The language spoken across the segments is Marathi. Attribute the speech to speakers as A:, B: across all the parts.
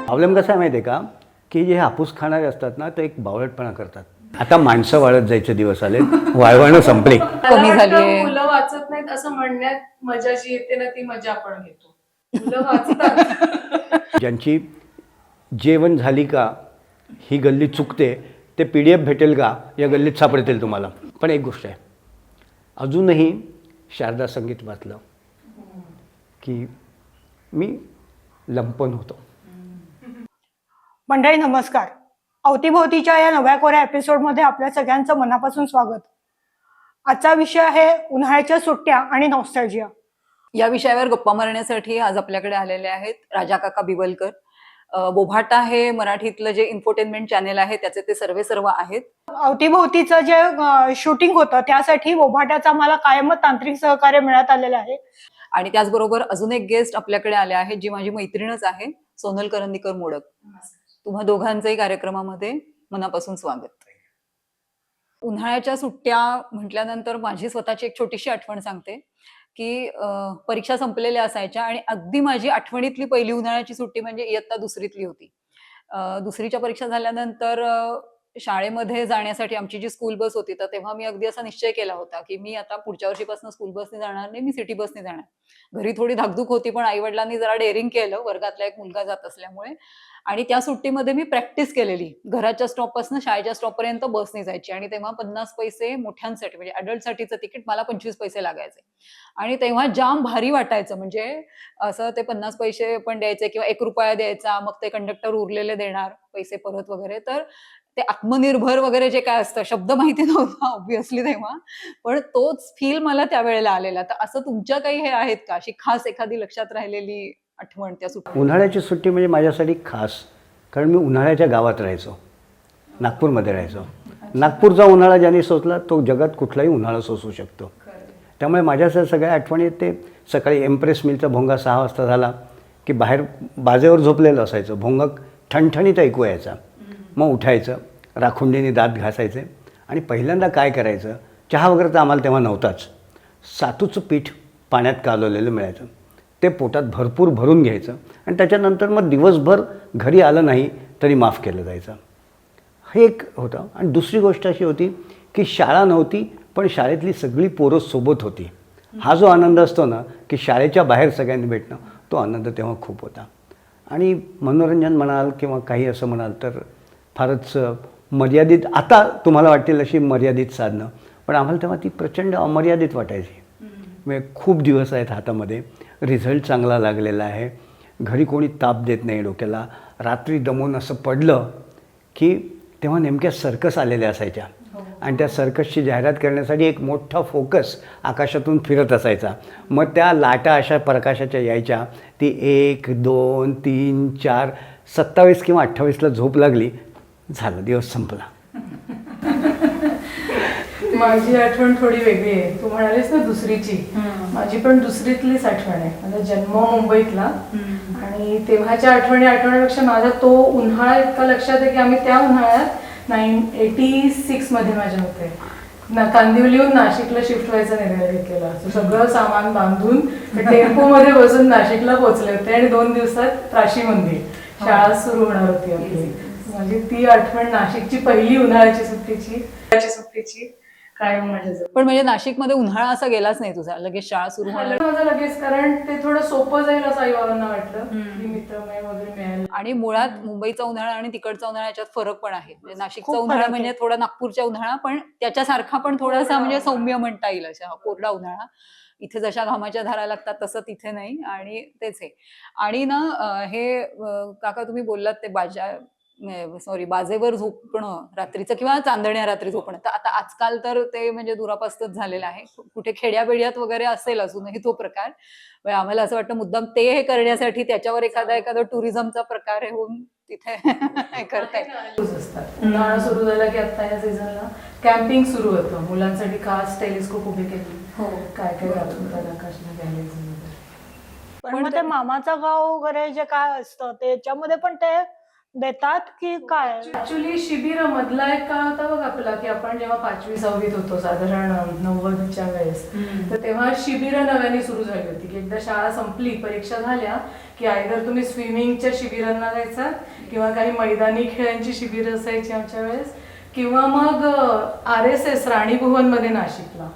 A: प्रॉब्लेम कसा आहे माहिती आहे का, की जे हापूस खाणारे असतात ना ते एक बावळटपणा करतात. आता माणसं वाळत जायचे दिवस आले, वाळवणं संपली.
B: कमी झाली. मुलं वाचत नाहीत असं म्हणण्यात मजा जी येते ना ती मजा आपण घेतो. मुलं वाचतात.
A: ज्यांची जेवण झाली का ही गल्ली चुकते, ते PDF भेटेल का या गल्लीत सापडतील तुम्हाला. पण एक गोष्ट आहे, अजूनही शारदा संगीत वाचलं की मी लंपन होतो.
C: मंडळी नमस्कार. अवतीभोवतीच्या या नव्या कोऱ्या एपिसोडमध्ये आपल्या सगळ्यांचं मनापासून स्वागत. आजचा विषय आहे उन्हाळ्याच्या सुट्ट्या आणि नॉस्टॅल्जिया.
D: या विषयावर गप्पा मारण्यासाठी आज आपल्याकडे आलेले आहेत राजा काका बिवलकर. बोभाटा हे मराठीतलं जे इन्फोटेनमेंट चॅनेल आहे त्याचे ते सर्व आहेत.
C: अवतीभोवतीचं जे शूटिंग होतं त्यासाठी बोभाट्याचा मला कायमच तांत्रिक सहकार्य मिळत आलेलं आहे.
D: आणि त्याचबरोबर अजून एक गेस्ट आपल्याकडे आले आहेत जी माझी मैत्रीणच आहे, सोनल करंदीकर मोडक. तुम्हा दोघांचंही कार्यक्रमामध्ये मनापासून स्वागत. उन्हाळ्याच्या सुट्ट्या म्हटल्यानंतर माझी स्वतःची एक छोटीशी आठवण सांगते की परीक्षा संपलेल्या असायच्या आणि अगदी माझी आठवणीतली पहिली उन्हाळ्याची सुट्टी म्हणजे इयत्ता दुसरीतली होती. दुसरीच्या परीक्षा झाल्यानंतर शाळेमध्ये जाण्यासाठी आमची जी स्कूल बस होती, तर तेव्हा मी अगदी असा निश्चय केला होता की मी आता पुढच्या वर्षीपासून स्कूल बसने जाणार नाही, मी सिटी बसने जाणार. घरी थोडी धाकधूक होती पण आई वडिलांनी जरा डेअरिंग केलं, वर्गातला एक मुलगा जात असल्यामुळे. आणि त्या सुट्टीमध्ये मी प्रॅक्टिस केलेली, घराच्या स्टॉपपासून शाळेच्या स्टॉपपर्यंत बसने जायची. आणि तेव्हा 50 पैसे मोठ्यांसाठी म्हणजे अडल्टसाठीचं तिकीट मला 25 पैसे लागायचे. आणि तेव्हा जाम भारी वाटायचं, म्हणजे असं ते 50 पैसे पण द्यायचे किंवा 1 रुपया द्यायचा, मग ते कंडक्टर उरलेले देणार पैसे परत वगैरे. तर ते आत्मनिर्भर वगैरे जे काय असतं, शब्द माहिती नव्हता ऑब्व्हियसली तेव्हा, पण तोच फील मला त्यावेळेला आलेला. तर असं तुमच्या काही हे आहेत का, अशी खास एखादी लक्षात राहिलेली आठवण त्या सुट्टी?
A: उन्हाळ्याची सुट्टी म्हणजे माझ्यासाठी खास, कारण मी उन्हाळ्याच्या गावात राहायचो, नागपूरमध्ये राहायचो. नागपूरचा उन्हाळा ज्याने सोसला तो जगात कुठलाही उन्हाळा सोसू शकतो. त्यामुळे माझ्यासाठी सगळ्या आठवणी ते सकाळी एम्प्रेस मिलचा भोंगा 6 वाजता झाला की बाहेर बाजेवर झोपलेलं असायचं, भोंगा ठणठणीत ऐकू यायचा. मग उठायचं, राखुंडीने दात घासायचे आणि पहिल्यांदा काय करायचं, चहा वगैरे तर आम्हाला तेव्हा नव्हताच, सातूचं पीठ पाण्यात कालवलेलं मिळायचं, ते पोटात भरपूर भरून घ्यायचं आणि त्याच्यानंतर मग दिवसभर घरी आलं नाही तरी माफ केलं जायचं. हे एक होतं. आणि दुसरी गोष्ट अशी होती की शाळा नव्हती पण शाळेतली सगळी पोरं सोबत होती. हा जो आनंद असतो ना की शाळेच्या बाहेर सगळ्यांनी भेटणं, तो आनंद तेव्हा खूप होता. आणि मनोरंजन म्हणाल किंवा काही असं म्हणाल तर फारच मर्यादित, आता तुम्हाला वाटेल अशी मर्यादित साधनं, पण आम्हाला तेव्हा ती प्रचंड अमर्यादित वाटायची. म्हणजे खूप दिवस आहेत हातामध्ये, रिझल्ट चांगला लागलेला आहे, घरी कोणी ताप देत नाही डोक्याला, रात्री दमून असं पडलं की तेव्हा नेमक्या सर्कस आलेल्या असायच्या आणि त्या सर्कसची जाहिरात करण्यासाठी एक मोठा फोकस आकाशातून फिरत असायचा. मग त्या लाटा अशा प्रकाशाच्या यायच्या, ती 1 2 3 4 27 किंवा 28ला झोप लागली, झालं, दिवस संपला.
B: माझी आठवण थोडी वेगळी आहे. तू म्हणालीस ना दुसरीची, माझी पण दुसरीतलीच आठवण आहे. माझा जन्म मुंबईतला आणि तेव्हाच्या आठवण्यापेक्षा माझा तो उन्हाळा इतका लक्षात आहे की आम्ही त्या उन्हाळ्यात 86 मध्ये माझ्या होते कांदिवलीहून नाशिकला शिफ्ट व्हायचा निर्णय घेतलेला. सगळं सामान बांधून टेम्पो मध्ये बसून नाशिकला पोहोचले होते आणि 2 दिवसात त्राशी मंदिर शाळा सुरू होणार होती आपली. म्हणजे ती आठवण नाशिकची पहिली उन्हाळ्याची सुट्टीची काय माझ्या.
D: पण म्हणजे नाशिकमध्ये उन्हाळा असा गेलाच नाही तुझा, लगेच शाळा सुरू होणार
B: माझं लगेच, कारण ते थोडं सोपं जाईल असं आई बाबांना वाटलं की मित्रमय वगैरे मिळाले.
D: आणि मुळात मुंबईचा उन्हाळा आणि तिकडचा उन्हाळा याच्यात फरक पण आहे. म्हणजे नाशिकचा
C: खूप
D: उन्हाळा
C: फरक
D: म्हणजे
C: आहे.
D: थोडा नागपूरच्या उन्हाळा, पण त्याच्यासारखा पण थोडासा म्हणजे सौम्य म्हणता येईल, अशा कोरडा उन्हाळा. इथे जशा घामाच्या धारा लागतात तसं तिथे नाही. आणि तेच आहे. आणि ना हे काका तुम्ही बोललात ते बाजेवर झोपणं रात्रीचं किंवा चांदण्या रात्री झोपणं, तर आता आजकाल तर ते म्हणजे दुरापास्तच झालेलं आहे. कुठे खेड्याबेड्यात वगैरे असेल अजूनही तो प्रकार. आम्हाला असं वाटतं मुद्दाम ते हे करण्यासाठी त्याच्यावर एखादा टुरिझमचा प्रकार हे होऊन तिथे हे करताय.
B: उन्हाळा सुरू झाला की आता या सीझनला कॅम्पिंग सुरू होतं मुलांसाठी, खास टेलिस्कोप उभे केली. काय काय दाखवतात आकाशला गॅलेक्सी वगैरे.
C: पण मग ते मामाचं गाव वगैरे जे काय असतं त्याच्यामध्ये पण ते देतात की काय?
B: ऍक्च्युली शिबिर मधला एक काळ होता बघ आपला, की आपण जेव्हा 5वी-6वीत होतो साधारण 90च्या वेळेस, तर तेव्हा शिबिरं नव्याने सुरू झाली होती, की एकदा शाळा संपली, परीक्षा झाल्या की आयदर तुम्ही स्विमिंगच्या शिबिरांना जायचा किंवा काही मैदानी खेळांची शिबिरं असायची आमच्या वेळेस, किंवा मग RSS राणी भुवनमध्ये नाशिकला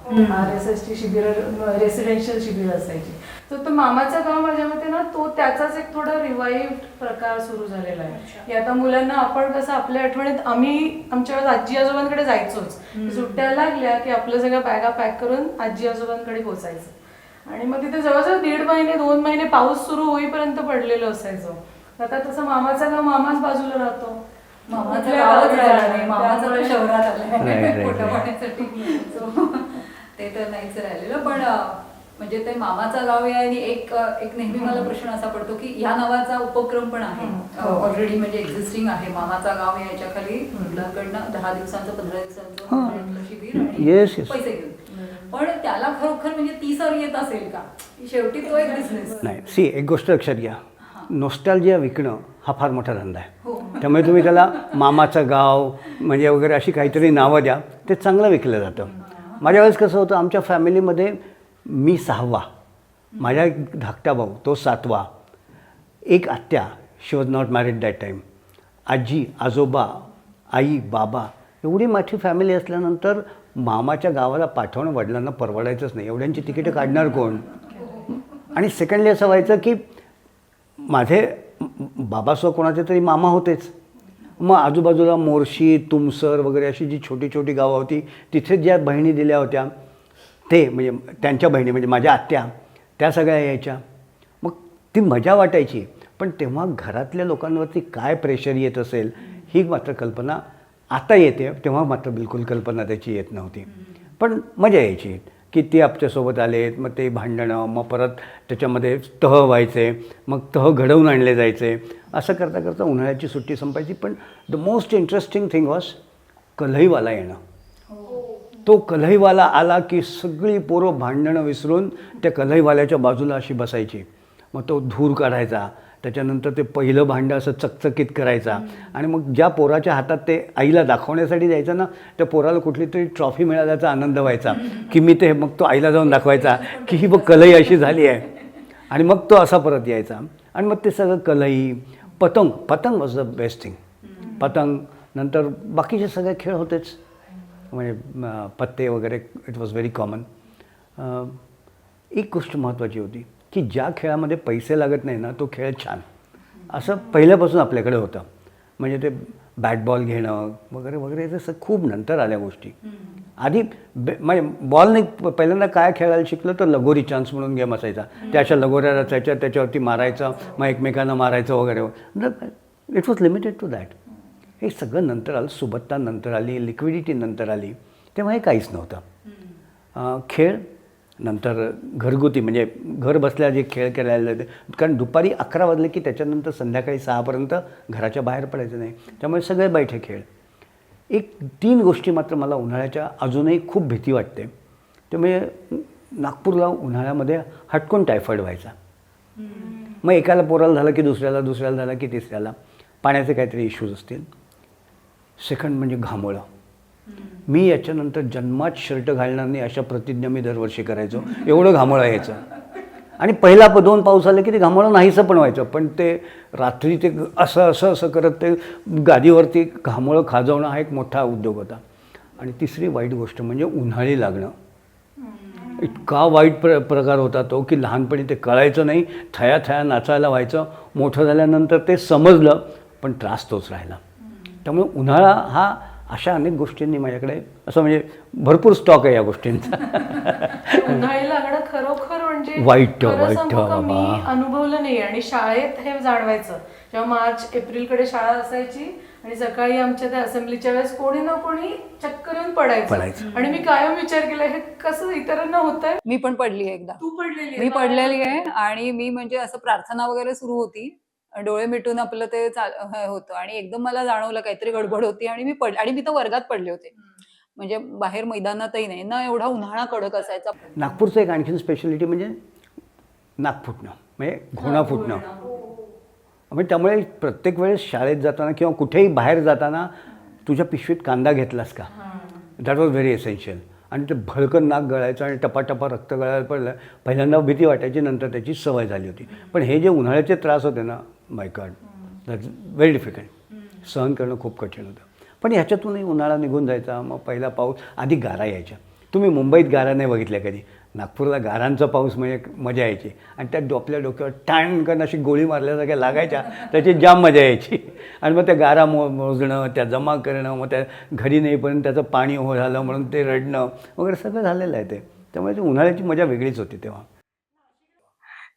B: RSS ची शिबिरं, रेसिडेन्शियल शिबिर असायची. तर मामाचं गाव माझ्या मते ना तो त्याचाच एक थोडा रिवाइव्ड प्रकार सुरू झालेला आहे, की आता मुलांना आपण कसं आपल्या आठवणीत आम्ही आमच्या वेळेस आजी आजोबांकडे जायचोच, सुट्ट्या लागल्या की आपलं सगळ्या बॅगा पॅक करून आजी आजोबांकडे पोचायचं आणि मग तिथे जवळजवळ 1.5 महिने 2 महिने पाऊस सुरू होईपर्यंत पडलेलो असायचो. आता तसं मामाचा गाव मामाच बाजूला राहतो,
D: मामाचं गावच राहिलं नाही, मामाचं तर शहरात
A: Right,
D: आलंय
A: right,
D: पोटा
A: right.
D: पाण्यासाठी. So, ते तर नाहीच राहिलेलं. पण म्हणजे ते मामाचं गाव आहे आणि एक नेहमी मला प्रश्न असा पडतो की ह्या नावाचा उपक्रम पण आहे ऑलरेडी, म्हणजे एक्झिस्टिंग आहे मामाचा गाव याच्या खाली मुलांकडनं 10 दिवसांचं 15 दिवसांचं शिबिर आणि
A: Yes, yes.
D: पैसे घेऊन. पण त्याला खरोखर म्हणजे 30 येत असेल का? शेवटी तो एक बिझनेस.
A: नाही, सी एक गोष्ट लक्षात घ्या, नॉस्टॅल्जिया विकणं हा फार मोठा धंदा
D: हो.
A: आहे. त्यामुळे तुम्ही त्याला मामाचं गाव म्हणजे वगैरे अशी काहीतरी नावं द्या, ते चांगलं विकलं जातं. माझ्या वेळेस कसं होतं, आमच्या फॅमिलीमध्ये मी 6वा, माझा एक धाकटा भाऊ तो 7वा, एक आत्या, she was not married that time, आजी आजोबा आई बाबा, एवढी मोठी फॅमिली असल्यानंतर मामाच्या गावाला पाठवणं वडिलांना परवडायचंच नाही. एवढ्यांची तिकीटं काढणार कोण? आणि सेकंडली असं व्हायचं की माझे बाबासह कोणाचे तरी मामा होतेच, मग आजूबाजूला मोर्शी तुमसर वगैरे अशी जी छोटी छोटी गावं होती तिथे ज्या बहिणी दिल्या होत्या ते म्हणजे त्यांच्या बहिणी म्हणजे माझ्या आत्या त्या सगळ्या यायच्या, मग ती मजा वाटायची. पण तेव्हा घरातल्या लोकांवरती काय प्रेशर येत असेल ही मात्र कल्पना आता येते, तेव्हा मात्र बिलकुल कल्पना त्याची येत नव्हती. पण मजा यायची की ते आमच्यासोबत आलेत, मग ते भांडणं, मग परत त्याच्यामध्ये तह व्हायचे, मग तह घडवून आणले जायचे, असं करता करता उन्हाळ्याची सुट्टी संपायची. पण the most interesting thing was कल्हईवाला येणं. तो कल्हईवाला आला की सगळी पोरं भांडणं विसरून त्या कल्हईवाल्याच्या बाजूला अशी बसायची, मग तो धूर काढायचा, त्याच्यानंतर ते पहिलं भांडं असं चकचकीत करायचा आणि मग ज्या पोराच्या हातात ते आईला दाखवण्यासाठी द्यायचं ना, त्या पोराला कुठली तरी ट्रॉफी मिळाल्याचा आनंद व्हायचा की मी ते, मग तो आईला जाऊन दाखवायचा की ही बघ कलई अशी झाली आहे, आणि मग तो असा परत यायचा. आणि मग ते सगळं कलई, पतंग वॉज द बेस्ट थिंग. पतंग नंतर बाकीचे सगळे खेळ होतेच, म्हणजे पत्ते वगैरे इट वॉज व्हेरी कॉमन. एक गोष्ट महत्त्वाची होती की ज्या खेळामध्ये पैसे लागत नाही ना तो खेळ छान, असं पहिल्यापासून आपल्याकडे होतं. म्हणजे ते बॅट बॉल घेणं वगैरे वगैरे जसं खूप नंतर आल्या गोष्टी. आधी म्हणजे बॉल नाही, पहिल्यांदा काय खेळायला शिकलं तर लगोरी चान्स म्हणून गेम असायचा, त्या अशा लगोऱ्या रचायच्या, त्याच्यावरती मारायचं, मग एकमेकांना मारायचं वगैरे. It was limited to that. हे सगळं नंतर आलं, सुबत्ता नंतर आली, लिक्विडिटी नंतर आली, तेव्हा हे काहीच नव्हतं. खेळ नंतर घरगुती म्हणजे घर बसल्या जे खेळ खेळायला जाते, कारण दुपारी 11 वाजले की त्याच्यानंतर संध्याकाळी 6पर्यंत घराच्या बाहेर पडायचं नाही, त्यामुळे सगळे बैठे खेळ. एक 3 गोष्टी मात्र मला उन्हाळ्याच्या अजूनही खूप भीती वाटते. त्यामुळे नागपूरला उन्हाळ्यामध्ये हटकून टायफॉईड व्हायचा. मग एकाला पोराला झालं की दुसऱ्याला, दुसऱ्याला झालं की तिसऱ्याला. पाण्याचे काहीतरी इश्यूज असतील. सेकंड म्हणजे घामोळं. मी याच्यानंतर जन्मात शर्ट घालणार नाही अशा प्रतिज्ञा मी दरवर्षी करायचो, एवढं घामोळं यायचं. आणि पहिला 2 पाऊस आले की ते घामोळं नाहीसं पण व्हायचं, पण ते रात्री ते असं करत ते गादीवरती घामोळं खाजवणं हा एक मोठा उद्योग होता. आणि तिसरी वाईट गोष्ट म्हणजे उन्हाळी लागणं. इतका वाईट प्रकार होता तो की लहानपणी ते कळायचं नाही, थया नाचायला व्हायचं, मोठं झाल्यानंतर ते समजलं, पण त्रास तोच राहिला. त्यामुळे उन्हाळा हा अशा अनेक गोष्टींनी माझ्याकडे असं म्हणजे भरपूर स्टॉक आहे या गोष्टींचा.
B: उन्हाळी लागणं खरोखर म्हणजे
A: वाईट
B: खरं सांगू का,
A: बाबा.
B: मी अनुभवलं नाही. आणि शाळेत हे जाणवायचं जेव्हा मार्च एप्रिलकडे शाळा असायची आणि सकाळी आमच्या त्या असेंब्लीच्या वेळेस कोणी ना कोणी चक्कर येऊन पडायचं. आणि मी कायम विचार केला हे कसं इतरांना होतंय.
D: मी पण पडली आहे एकदा.
B: तू पडलेली
D: मी पडलेली आहे आणि मी म्हणजे असं प्रार्थना वगैरे सुरू होती, डोळे मिटून आपलं ते हे होतं आणि एकदम मला जाणवलं काहीतरी गडबड होती आणि मी पडले. आणि मी तर वर्गात पडले होते, म्हणजे बाहेर मैदानातही नाही ना, एवढा उन्हाळा कडक असायचा.
A: नागपूरचं एक आणखीन स्पेशालिटी म्हणजे नाक फुटणं, म्हणजे घोणा फुटणं. म्हणजे त्यामुळे प्रत्येक वेळेस शाळेत जाताना किंवा कुठेही बाहेर जाताना तुझ्या पिशवीत कांदा घेतलास का, दॅट वॉज व्हेरी एसेन्शियल. आणि ते भडकन नाक गळायचं आणि टपाटपा रक्त गळायला पडलं. पहिल्यांदा भीती वाटायची, नंतर त्याची सवय झाली होती. पण हे जे उन्हाळ्याचे त्रास होते ना, माय गॉड, दॅट्स व्हेरी डिफिकल्ट. सहन करणं खूप कठीण होतं. पण ह्याच्यातूनही उन्हाळा निघून जायचा. मग पहिला पाऊस, आधी गारा यायच्या. तुम्ही मुंबईत गारा नाही बघितल्या कधी. नागपूरला गारांचा पाऊस म्हणजे मजा यायची. आणि त्यात आपल्या डोक्यावर टाणकन अशी गोळी मारल्यासारख्या लागायच्या, त्याची जाम मजा यायची. आणि मग त्या गारा मोजणं, त्या जमा करणं, मग त्या घरी नेईपर्यंत त्याचं पाणी हो झालं म्हणून ते रडणं वगैरे सगळं झालेलं आहे ते. त्यामुळे ती उन्हाळ्याची मजा वेगळीच होती तेव्हा.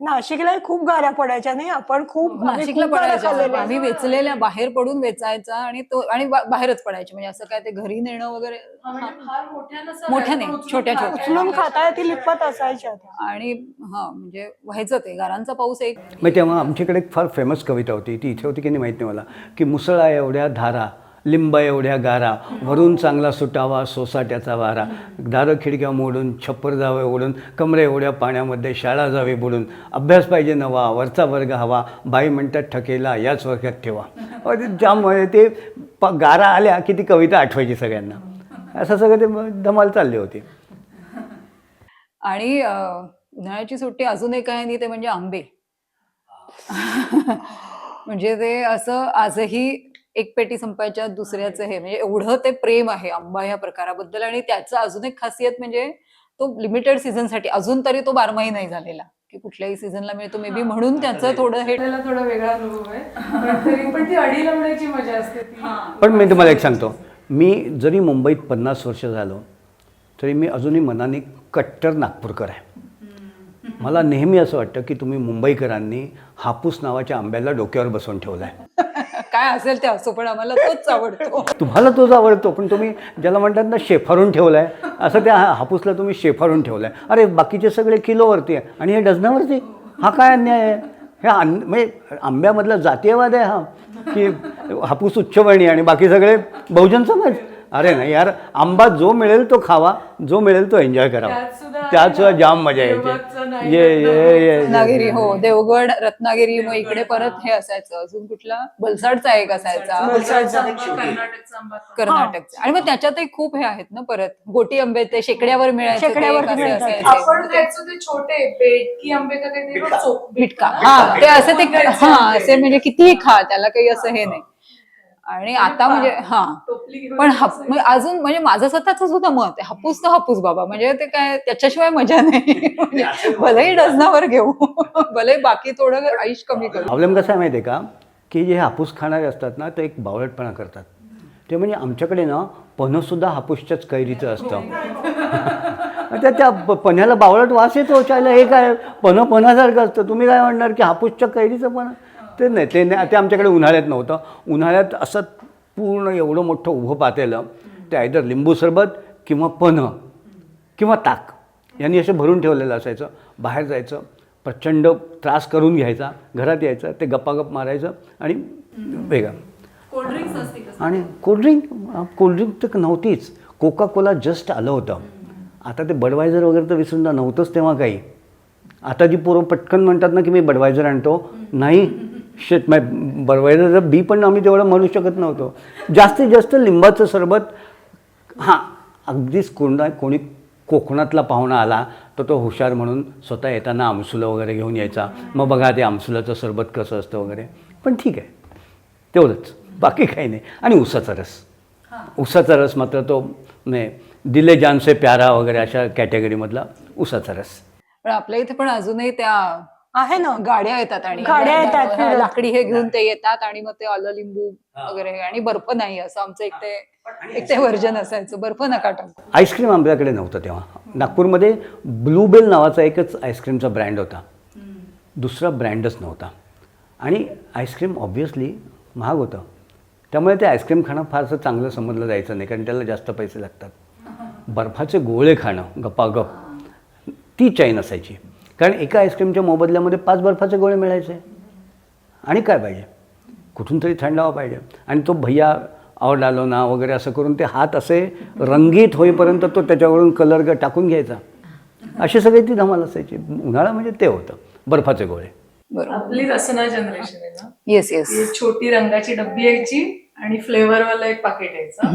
C: नाशिकला खूप गाऱ्या पडायच्या नाही, आपण खूप
D: नाशिकला
C: खूप गाऱ्या
D: पडायच्या.
C: खाल्लेल्या.
D: आम्ही वेचलेल्या, बाहेर पडून वेचायचा आणि तो आणि बाहेरच पडायचे. म्हणजे असं काय ते घरी नेणं वगैरे
B: फार मोठ्या नसतात,
D: मोठ्या नाही,
B: उचलून
D: छोट्या
B: खा.
D: छोट्या.
C: उचलून खाता ती लिपत असायच्या त्या.
D: आणि म्हणजे व्हायचं ते गारांचा पाऊस एक.
A: मग तेव्हा आमच्याकडे एक फार फेमस कविता होती. ती इथे होती की नाही माहीत नाही मला, की मुसळा एवढ्या धारा, लिंब एवढ्या गारा, वरून चांगला सुटावा सोसाट्याचा वारा, दारं खिडक्या मोडून, छप्पर जावे ओढून, कमरे एवढ्या पाण्यामध्ये शाळा जावे बुडून, अभ्यास पाहिजे नवा, वरचा वर्ग हवा, बाई म्हणतात ठकेला याच वर्गात ठेवा. जाम ते गारा आल्या की ती कविता आठवायची सगळ्यांना. असं सगळं ते धमाल चालली होती.
D: आणि उन्हाळ्याची सुट्टी अजून एक आहे आणि ते म्हणजे आंबे. म्हणजे ते असं आजही एक पेटी संपायच्या दुसऱ्याचं हे, म्हणजे एवढं ते प्रेम आहे आंबा ह्या प्रकाराबद्दल. आणि त्याचं अजून एक खासियत म्हणजे तो लिमिटेड सीझनसाठी, अजून तरी तो 12 नाही झालेला की कुठल्याही सीझनला मिळतो मे बी, म्हणून त्याचं थोडं हे.
B: आपल्याला थोडा वेगळा अनुभव आहे, पण तरी पण ती अडी लावण्याची मजा असते ती.
A: पण मी तुम्हाला एक सांगतो, मी जरी मुंबईत 50 वर्ष झालो तरी मी अजूनही मनाने कट्टर नागपूरकर आहे. मला नेहमी असं वाटतं की तुम्ही मुंबईकरांनी हापूस नावाच्या आंब्याला डोक्यावर बसवून ठेवला आहे.
D: काय असेल ते असो, पण आम्हाला तोच आवडतो.
A: तुम्हाला तोच आवडतो, पण तुम्ही ज्याला म्हणतात ना शेफारून ठेवला आहे, असं त्या हापूसला तुम्ही शेफारून ठेवला आहे. अरे बाकीचे सगळे किलोवरती आहे आणि हे डझनावरती. हा काय अन्याय आहे? हे म्हणजे आंब्यामधला जातीयवाद आहे हा, की हापूस उच्चवर्णीय आणि बाकी सगळे बहुजन समाज. अरे नाही यार, आंबा जो मिळेल तो खावा, जो मिळेल तो एन्जॉय करावा. त्यात सुद्धा जाम मजा यायची. ये
D: रत्नागिरी, हो, देवगड, रत्नागिरी, मग इकडे परत हे असायचं, अजून कुठला बलसाडचा एक असायचा, कर्नाटकचा. आणि मग त्याच्यातही खूप हे आहेत ना, परत गोटी आंबे ते शेकड्यावर मिळायचे,
C: शेकड्यावर
D: ते एक असे
C: मिळतात.
D: असायचे.
B: आपण खायचो ते छोटे बेटकी आंबे का काही
D: बिटका, हा ते असे ते, हा असे म्हणजे कितीही खा, त्याला काही असं हे नाही. आणि आता म्हणजे पण म्हणजे अजून म्हणजे माझं स्वतःच सुद्धा मत आहे, हापूस तर हापूस बाबा, म्हणजे ते काय त्याच्याशिवाय मजा नाही. म्हणजे भलेही डझनावर घेऊ, भले बाकी थोडं आयुष कमी करू.
A: प्रॉब्लेम कसा आहे माहिती आहे का, की जे हापूस खाणारे असतात ना, ते एक बावळटपणा करतात. ते म्हणजे आमच्याकडे ना पन्हंसुद्धा हापूसच्याच कैरीचं असतं. त्या पन्ह्याला बावळट वास येतो चायला. हे काय पन्हासारखं असतं. तुम्ही काय म्हणणार की हापूसच्या कैरीचं पण? ते नाही, ते नाही. ते आमच्याकडे उन्हाळ्यात नव्हतं. उन्हाळ्यात असं पूर्ण एवढं मोठं उभं पातेलं, ते आयदर लिंबू सरबत किंवा पन्ह किंवा ताक यांनी असं भरून ठेवलेलं असायचं. बाहेर जायचं, प्रचंड त्रास करून घ्यायचा, घरात यायचं, ते गप्पागप मारायचं आणि वेगळं. आणि कोल्ड्रिंक तर नव्हतीच. कोका कोला जस्ट आलं होतं. आता ते बडवायझर वगैरे तर विसरून नव्हतंच तेव्हा काही. आता जी पोरं पटकन म्हणतात ना की मी बडवायझर आणतो, नाही शेट माय बडवायझरचं बी पण आम्ही तेवढं म्हणू शकत नव्हतो. जास्तीत जास्त लिंबाचं सरबत. हां, अगदीच कोणी कोकणातला पाहुणा आला तर तो हुशार म्हणून स्वतः येताना आमसुलं वगैरे घेऊन यायचा. मग बघा ते आमसुलाचं सरबत कसं असतं वगैरे. पण ठीक आहे, तेवढंच, बाकी काही नाही. आणि उसाचा रस. उसाचा रस मात्र तो नाही, दिले जान से प्यारा वगैरे अशा कॅटेगरीमधला उसाचा रस.
D: पण आपल्या इथे पण अजूनही त्या
C: आहे ना,
D: गाड्या येतात आणि
C: गाड्या येतात,
D: हा,
C: फिरत.
D: लाकडी हे घेऊन ते येतात आणि मग ते आलं लिंबू वगैरे आणि बर्फ नाही, असं आमचं एक ते व्हर्जन असायचं, बर्फ नका टाकू.
A: आईस्क्रीम आमच्याकडे नव्हतं तेव्हा. नागपूरमध्ये ब्लूबेल नावाचा एकच आईस्क्रीमचा ब्रँड होता, दुसरा ब्रँडच नव्हता. आणि आईस्क्रीम ऑब्व्हियसली महाग होतं. त्यामुळे ते आईस्क्रीम खाणं फारसं चांगलं समजलं जायचं नाही, कारण त्याला जास्त पैसे लागतात. बर्फाचे गोळे खाणं गपागप, ती चैन असायची. कारण एका आईस्क्रीमच्या मोबदल्यामध्ये 5 बर्फाचे गोळे मिळायचे. आणि काय पाहिजे, कुठून तरी थंडावा पाहिजे. आणि तो भैया और डालो ना वगैरे असं करून ते हात असे रंगीत होईपर्यंत तो त्याच्यावरून कलर टाकून घ्यायचा. अशी सगळी ती धमाल असायची. उन्हाळा म्हणजे ते होतं, बर्फाचे गोळे.
D: बरोबर.
B: आपली रसना जनरेशन आहे ना,
D: येस येस.
B: ती छोटी रंगाची डब्बी यायची आणि फ्लेवर वाला एक पाकिट यायचं.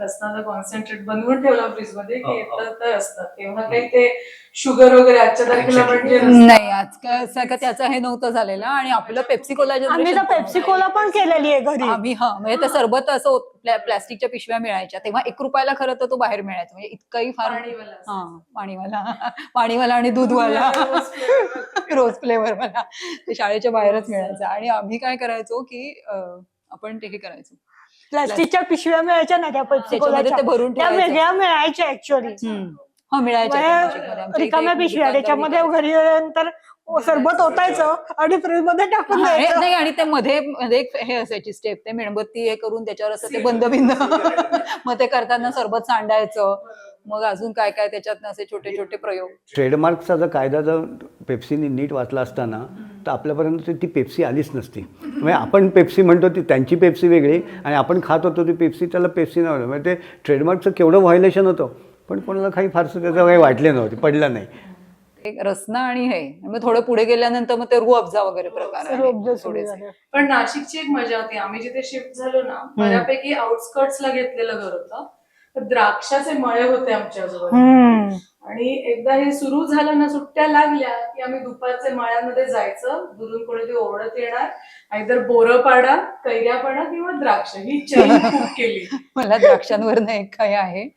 B: रसनाचा कॉन्सन्ट्रेट बनवून ठेवला फ्रीज मध्ये की येतं तर असतात. तेव्हा काही ते शुगर वगैरे आजच्या तारखेला म्हणजे नसतं.
D: नाही आजकाल सारखं त्याचं हे नव्हतं झालेलं. आणि आपलं पेप्सी कोला
C: आम्ही तर पेप्सी कोला पण केलेली आहे घरी.
D: आम्ही म्हणजे ते सरबत असं प्लॅस्टिकच्या पिशव्या मिळायच्या तेव्हा ₹1 खरं तर तो बाहेर मिळायचा. म्हणजे इतकंही फार
B: पाणीवाला असायचा.
D: पाणीवाला आणि दूधवाला
B: रोज flavor.
D: रोज फ्लेवर मला ते शाळेच्या बाहेरच मिळायचं. आणि आम्ही काय करायचो की आपण ते हे करायचो,
C: प्लास्टिकच्या पिशव्या मिळायच्या ना त्या पेप्सी
D: त्याच्यामध्ये
C: कोलाच्या,
D: ते भरून
C: त्या
D: ठेवायचं.
C: वेगळ्या मिळायच्या ऍक्च्युअली.
D: हा मिळायच्या त्या नाशिकमध्ये. आमच्या इथे
C: रिकाम्या
D: एक
C: पिशव्या
D: दुकानदार
C: त्याच्यामध्ये
D: विकायचा.
C: घरी आल्यानंतर सरबत ओतायचं आणि फ्रीज मध्ये टाकून
D: हा,
C: द्यायचं.
D: नाही आणि ते मध्ये एक हे असायची स्टेप, ते मेणबत्ती हे करून त्याच्यावर असं ते बंद बिंद मग ते करताना सरबत सांडायचं. मग अजून काय काय त्याच्यात असे छोटे छोटे प्रयोग.
A: ट्रेडमार्कचा जर कायदा जर पेप्सीने नीट वाचला असताना तर आपल्यापर्यंत ती पेप्सी आलीच नसती. म्हणजे आपण पेप्सी म्हणतो ती त्यांची पेप्सी वेगळी आणि आपण खात होतो ती पेप्सी त्याला पेप्सी नव्हतं. म्हणजे ते ट्रेडमार्कचं केवढं व्हायलेशन होतं पण कोणाला काही फारसं त्याचं काही वाटले नव्हते, पडलं नाही.
D: एक रसना आणि हे मग थोडं पुढे गेल्यानंतर मग ते रूह अफजा वगैरे प्रकार आहे
C: रोबजं सुरू
D: थोडेसे.
C: झालं.
B: पण नाशिकची एक मजा होती. आम्ही जिथे शिफ्ट झालो ना, बऱ्यापैकी आउटस्कर्ट्सला घेतलेलं घर होतं. तर द्राक्षाचे मळे होते आमच्या आजूबाजूला.
C: हम्म.
B: आणि एकदा हे सुरू झालं ना, सुट्ट्या लागल्या की आम्ही दुपारचे मळ्यांमध्ये जायचं. दुरून कोणीतरी ओरडत येणार, आयदर बोरं पाडा, कैऱ्या पाडा किंवा द्राक्ष. ही चैन खूप केली.
D: मला द्राक्षांवर एक काय आहे,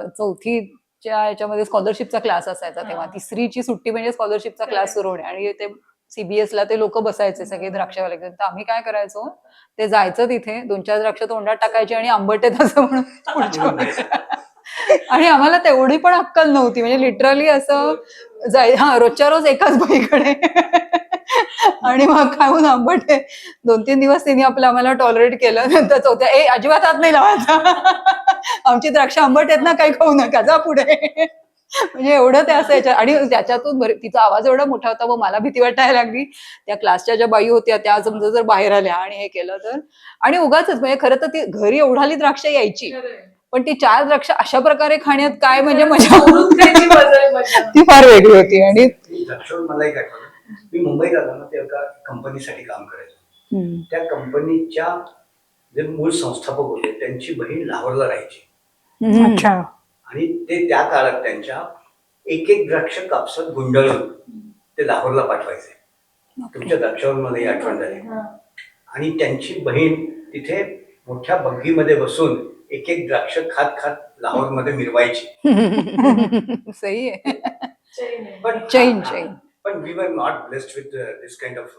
D: चौथीच्या याच्यामध्ये स्कॉलरशिपचा क्लास असायचा तेव्हा. तिसरीची सुट्टी म्हणजे स्कॉलरशिपचा क्लास सुरू होणे आणि ते CBS ला ते लोक बसायचे सगळे द्राक्षवाले. तर आम्ही काय करायचो, ते जायचं तिथे 2-4 द्राक्ष तोंडात टाकायची आणि आंबट आहेत असं म्हणून पुढच्या वेळेला. आणि आम्हाला तेवढी पण अक्कल नव्हती. म्हणजे लिटरली असं रोजच्या रोज एकाच बाईकडे आणि मग खाऊन आंबट आहे. 2-3 दिवस तिने आम्हाला टॉलरेट केलं. नंतर चौथ्या अजिबात हात नाही लावायचा, आमची द्राक्ष आंबट आहेत ना, काही खाऊ नका, जा पुढे. म्हणजे एवढं ते असायचं. आणि त्याच्यातून तिचा आवाज एवढा मोठा होता, मग मला भीती वाटायला लागली. त्या क्लासच्या ज्या बाई होत्या त्या समजा जर बाहेर आल्या आणि हे केलं तर. आणि उगाच म्हणजे खरं तर ती घरी एवढाली द्राक्ष यायची, पण ती 4 द्राक्ष अशा प्रकारे खाण्यात काय म्हणजे मजा ती फार वेगळी होती. आणि
A: द्राक्षावर मला एक आठवलं, मी मुंबईत आलो ना ते एका कंपनीसाठी काम करायचो. त्या कंपनीच्या जे मूळ संस्थापक होते त्यांची बहीण लाहोरला राहायची.
C: अच्छा.
A: आणि ते त्या काळात त्यांच्या एक द्राक्ष कापसात गुंडाळून ते लाहोरला पाठवायचे. तुमच्या द्राक्षावर मला ही आठवण झाली. आणि त्यांची बहीण तिथे मोठ्या बग्गीमध्ये बसून एक द्राक्ष खात खात लाहोरमध्ये मिरवायची.
D: सही आहे.
B: चैन
D: चैन.
A: पण we were not blessed with this kind of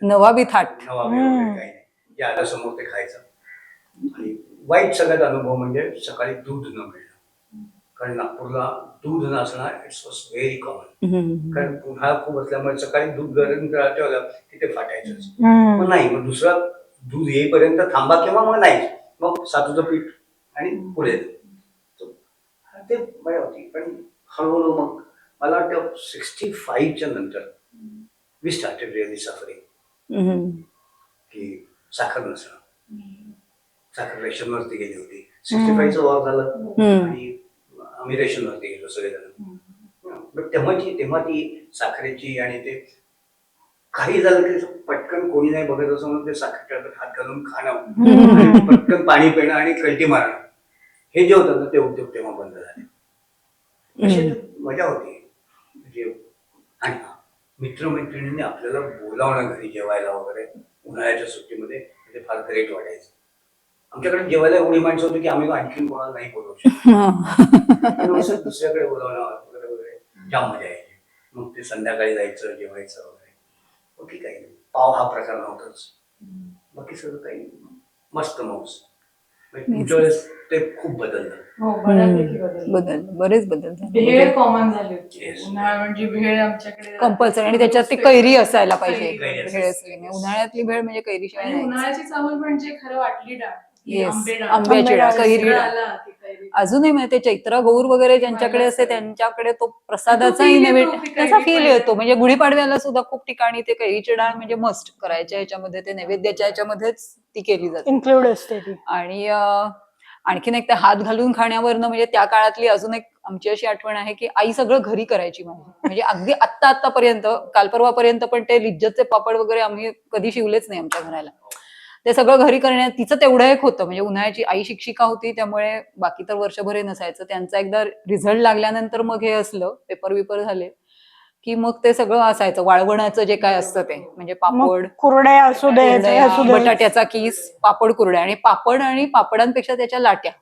D: नवाबी थाट.
A: काही नाही. जे आलं समोर ते खायचं. आणि वाईट सगळ्यात अनुभव म्हणजे सकाळी दूध न मिळणं. कारण नागपूरला दूध नसणं इट्स वॉज व्हेरी कॉमन. कारण उन्हाळा खूप असल्यामुळे सकाळी दूध गरम ठेवलं की ते फाटायचंच. मग नाही, मग दुसरं दूध येईपर्यंत थांबा किंवा मग नाही, मग सातूचं पीठ आणि पुढे. ते मजा होती. पण हळूहळू मग मला वाटतं 65च्या नंतर वी स्टार्टेड रिअली सफरिंग की साखर नसणं. साखर रेशनवरती गेली होती. 65चं वॉर झालं आणि आम्ही रेशनवरती गेलो सगळेजण. तेव्हा ती साखरेची आणि ते काही झालं की पटकन कोणी नाही बघत असं म्हणून ते साखरेच्या हात घालून खाणं, पटकन पाणी पिणं आणि कल्टी मारणं, हे जे होतं ना ते उद्योग तेव्हा बंद झाले. अशी मजा होती. म्हणजे आणि मित्रमैत्रिणींनी आपल्याला बोलावणं घरी जेवायला वगैरे उन्हाळ्याच्या सुट्टीमध्ये ते फार ग्रेट वाटायचं. आमच्याकडे जेवायला एवढी माणसं होती की आम्ही आणखी कोणाला नाही बोलवू शकतो. दुसऱ्याकडे बोलावणं वगैरे वगैरे जाम मजा यायची. मग ते संध्याकाळी जायचं जेवायचं वगैरे. बाकी काही नाही. पाव हा प्रकार नव्हताच. बाकी सगळं काही मस्त मौज. तुमच्या वेळेस ते खूप बदललं.
B: हो, बऱ्यापैकी बदल.
D: बरेच बदल झाले.
B: भेळ कॉमन झाली होती.
A: Yes.
B: उन्हाळा म्हणजे भेळ आमच्याकडे
D: कंपल्सरी. आणि त्याच्यात ती कैरी असायला पाहिजे.
B: कैरी
D: भेळ असली नाही. उन्हाळ्यातली भेळ म्हणजे कैरीशिवाय
B: आणि
D: नाही.
B: उन्हाळ्याची चावल म्हणजे खरं वाटली डाळ.
D: Yes.
B: आंबेडाळ.
D: आंब्याची डाळ, कैरी डाळ.
B: आला की कैरी.
D: अजूनही माहिती चैत्रा गौर वगैरे ज्यांच्याकडे असते त्यांच्याकडे तो प्रसादाचाही
B: feel
D: नैवेद्य
B: येतो, ती
D: त्याचा
B: कैरी
D: फील
B: पण
D: येतो. म्हणजे गुढीपाडव्याला सुद्धा खूप ठिकाणी ते कैरीची डाळ म्हणजे मस्ट करायच्या ह्याच्यामध्ये, ते नैवेद्याच्या ह्याच्यामध्येच ती केली जाते.
C: इन्क्लूड असते ती.
D: आणखीन एक ते हात घालून खाण्यावरनं म्हणजे त्या काळातली अजून एक आमची अशी आठवण आहे की आई सगळं घरी करायची माझी, म्हणजे अगदी आत्तापर्यंत, काल परवापर्यंत पण ते लिज्जतचे पापड वगैरे आम्ही कधी शिवलेच नाही आमच्या घराला. ते सगळं घरी करण्यात तिचं तेवढं एक होतं. म्हणजे उन्हाळ्याची आई शिक्षिका होती त्यामुळे बाकी तर वर्षभर हे नसायचं. त्यांचा एकदा रिझल्ट लागल्यानंतर मग हे असलं पेपर विपर झाले की मग ते सगळं असायचं, वाळवणाचं जे काय असतं ते, म्हणजे पापड,
C: कुरड्या असू दे, ते
D: कुरडया,
C: असू दे.
D: बटाट्याचा किस, पापड, कुरड्या, आणि पापड आणि पापडांपेक्षा त्याच्या लाट्या,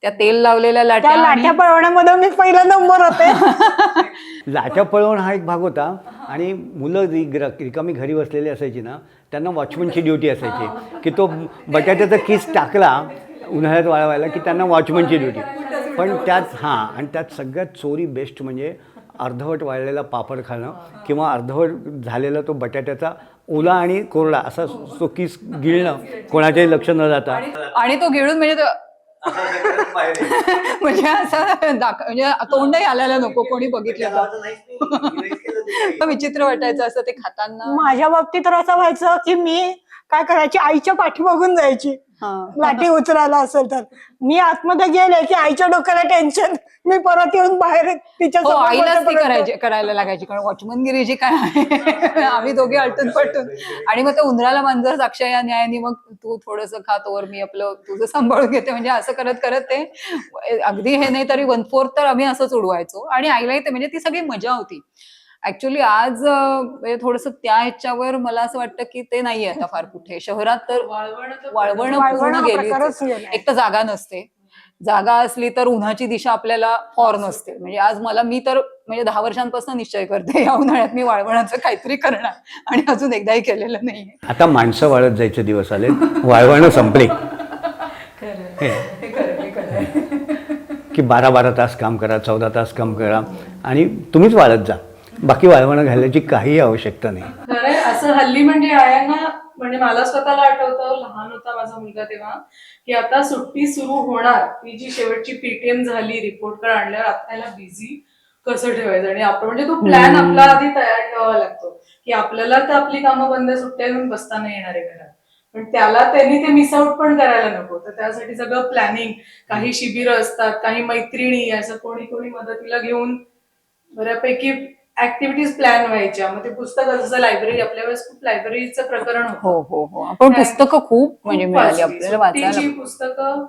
D: त्या तेल लावलेल्या
C: त्या
D: लाट्या.
C: लाट्या पळवण्यामध्ये मी पहिला नंबर होते.
A: लाट्या पळवणं हा एक भाग होता. आणि मुलं रिकामी घरी बसलेली असायची ना, त्यांना वॉचमनची ड्युटी असायची की तो बटाट्याचा किस टाकला उन्हाळ्यात वाळवायला की त्यांना वॉचमनची ड्युटी. पण त्यात आणि त्यात सगळ्यात चोरी बेस्ट म्हणजे अर्धवट वाळलेला पापड खाणं किंवा अर्धवट झालेला तो बटाट्याचा ओला आणि कोरडा असा तो किस गिळणं, कोणाच्याही लक्ष न जाता.
D: आणि तो गिळून म्हणजे म्हणजे असं म्हणजे तोंडही आल्याला नको कोणी बघितलं तर. विचित्र वाटायचं असं ते खाताना.
C: माझ्या बाबतीत तर असं व्हायचं की मी काय करायची, आईच्या पाठी बघून जायची. लाठी उचलायला असेल तर मी आतमध्ये गेले की आईच्या डोक्याला टेन्शन, मी परत येऊन बाहेर तिच्या
D: हो, आईलाच ती करायला लागायची, कारण वॉचमनगिरी जी काय आहे आम्ही दोघे अडटून पडटून. आणि मग ते उंदराला मांजर साक्ष या न्यायाने मग तू थोडस खातोवर मी आपलं तुझं सांभाळून घेते, म्हणजे असं करत करत ते अगदी हे नाही तरी 1/4 तर आम्ही असंच उडवायचो. आणि आईलाही ते, म्हणजे ती सगळी मजा होती. ऍक्च्युली आज थोडस त्या ह्याच्यावर मला असं वाटतं की ते नाहीये आता फार कुठे. शहरात तर वाळवण पूर्ण गेली. एक तर जागा नसते, जागा असली तर उन्हाची दिशा आपल्याला फॉर नसते. म्हणजे आज मी तर म्हणजे 10 वर्षांपासून निश्चय करते या उन्हाळ्यात मी वाळवणाचं काहीतरी करणार, आणि अजून एकदाही केलेलं नाहीये.
A: आता माणसं वाळत जायचे दिवस आले, वाळवणं संपली की 12-12 तास काम करा, 14 तास काम करा आणि तुम्हीच वाळत जा. बाकी वाळवणं घालायची काही आवश्यकता नाही.
B: खरंय, असं हल्ली म्हणजे आयांना, म्हणजे मला स्वतःला आठवतं, लहान होता माझा मुलगा तेव्हा, की आता सुट्टी सुरू होणार, ती जी शेवटची पीटीएम झाली, रिपोर्ट कार्ड आणल्यावर आपल्याला बिझी कसं ठेवायचं. आणि आपण म्हणजे तो प्लॅन आपला आधी तयार ठेवावा लागतो की आपल्याला तर आपली कामं बंद, सुट्ट्या घेऊन बसता नाही येणार आहे घरात, पण त्याला त्यांनी ते मिस आउट पण करायला नको. तर त्यासाठी सगळं प्लॅनिंग, काही शिबिर असतात, काही मैत्रिणी, असं कोणी कोणी मदतीला घेऊन बऱ्यापैकी ऍक्टिव्हिटीज प्लॅन व्हायच्या. मग ते पुस्तक, जसं लायब्ररी, आपल्या वेळेस खूप लायब्ररीचं प्रकरण होतं.
D: हो, आपण पुस्तकं खूप म्हणजे मिळाली आपल्याला वाचायला.
B: पुस्तकं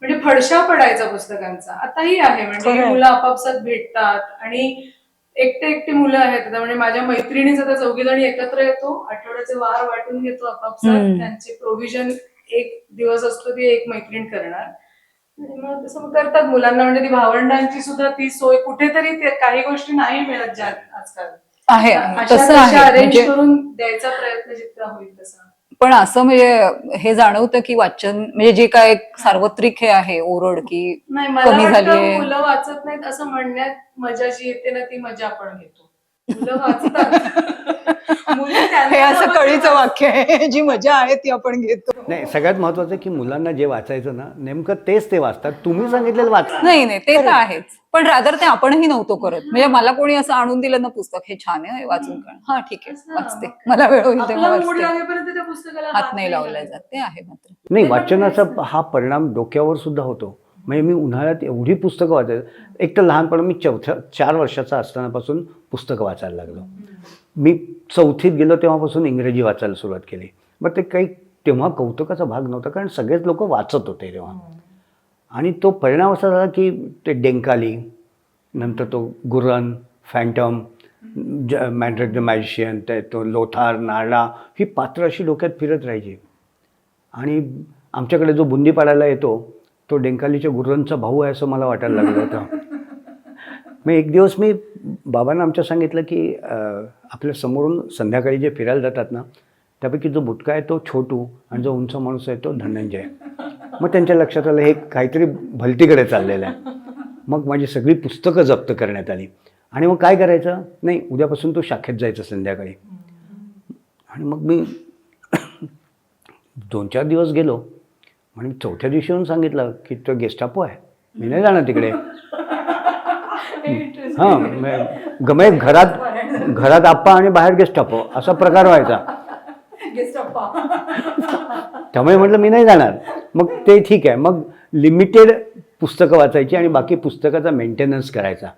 B: म्हणजे फडशा पडायचा पुस्तकांचा. आताही आहे, म्हणजे मुलं आपापसात भेटतात आणि एकटे मुलं आहेत. आता म्हणजे माझ्या मैत्रिणीच आता 4 जणी एकत्र येतो, आठवड्याचे वार वाटून घेतो आपापसात, त्यांचे प्रोव्हिजन एक दिवस असतो ती एक मैत्रीण करणार. मग तसं करतात मुलांना, म्हणजे ती भावंडांची सुद्धा ती सोय कुठेतरी, काही गोष्टी नाही मिळत ज्या आजकाल
D: आहे, तसं आहे
B: अरेंज करून द्यायचा प्रयत्न जितका होईल तसा.
D: पण असं म्हणजे हे जाणवतं की वाचन म्हणजे जे काय सार्वत्रिक हे आहे ओरड की कमी झालीये.
B: मुलं वाचत नाहीत असं म्हणण्यात मजा जी येते ना, ती मजा आपण घेतो. मुलं वाचतात,
D: हे असं कळीचं वाक्य आहे, जी मजा आहे ती आपण घेतो.
A: नाही, सगळ्यात महत्वाचं की मुलांना जे वाचायचं ना, नेमकं तेच ते वाचतात. तुम्ही सांगितलेलं वाच
D: नाही ते तर आहेच, पण रादर ते आपणही नव्हतो करत. म्हणजे मला कोणी असं आणून दिलं ना पुस्तक, हे छान आहे वाचून काढ, हा ठीक आहे वाचते, मला वेळ होईल तेव्हा वाचते, हात नाही लावला जात. ते आहे मात्र.
A: नाही, वाचनाचा हा परिणाम डोक्यावर सुद्धा होतो. म्हणजे मी उन्हाळ्यात एवढी पुस्तकं वाचायचं. एक तर लहानपणी मी 4 वर्षाचा असतानापासून पुस्तकं वाचायला लागलो. मी 4थीत गेलो तेव्हापासून इंग्रजी वाचायला सुरुवात केली. मग ते काही तेव्हा कौतुकाचा भाग नव्हता, कारण सगळेच लोक वाचत होते तेव्हा. आणि तो परिणाम असा झाला की ते डेंकाली, नंतर तो गुर्रन, फॅन्टम, मॅन्ड्रिक द मॅजिशियन, तो लोथार, नार्डा, ही पात्र अशी डोक्यात फिरत राहायची. आणि आमच्याकडे जो बुंदी पाडायला येतो तो डेंकालीच्या गुर्रनचा भाऊ आहे असं मला वाटायला लागलं होतं. मग एक दिवस मी बाबांना आमच्या सांगितलं की आपल्या समोरून संध्याकाळी जे फिरायला जातात ना, त्यापैकी जो बुटका आहे तो छोटू आणि जो उंच माणूस आहे तो धनंजय. मग त्यांच्या लक्षात आलं हे काहीतरी भलतीकडे चाललेलं आहे. मग माझी सगळी पुस्तकं जप्त करण्यात आली. आणि मग काय करायचं, नाही उद्यापासून तो शाखेत जायचं संध्याकाळी. आणि मग मी 2-4 दिवस गेलो आणि 4थ्या दिवशी येऊन सांगितलं की तो गेस्टापो आहे, मी नाही जाणार तिकडे. हां, घरात आप्पा आणि बाहेर गेस्टापो असा प्रकार व्हायचा.
D: गेस्ट
A: त्यामुळे म्हटलं मी नाही जाणार. मग ते ठीक आहे, मग लिमिटेड पुस्तकं वाचायची आणि बाकी पुस्तकाचा मेंटेनन्स करायचा.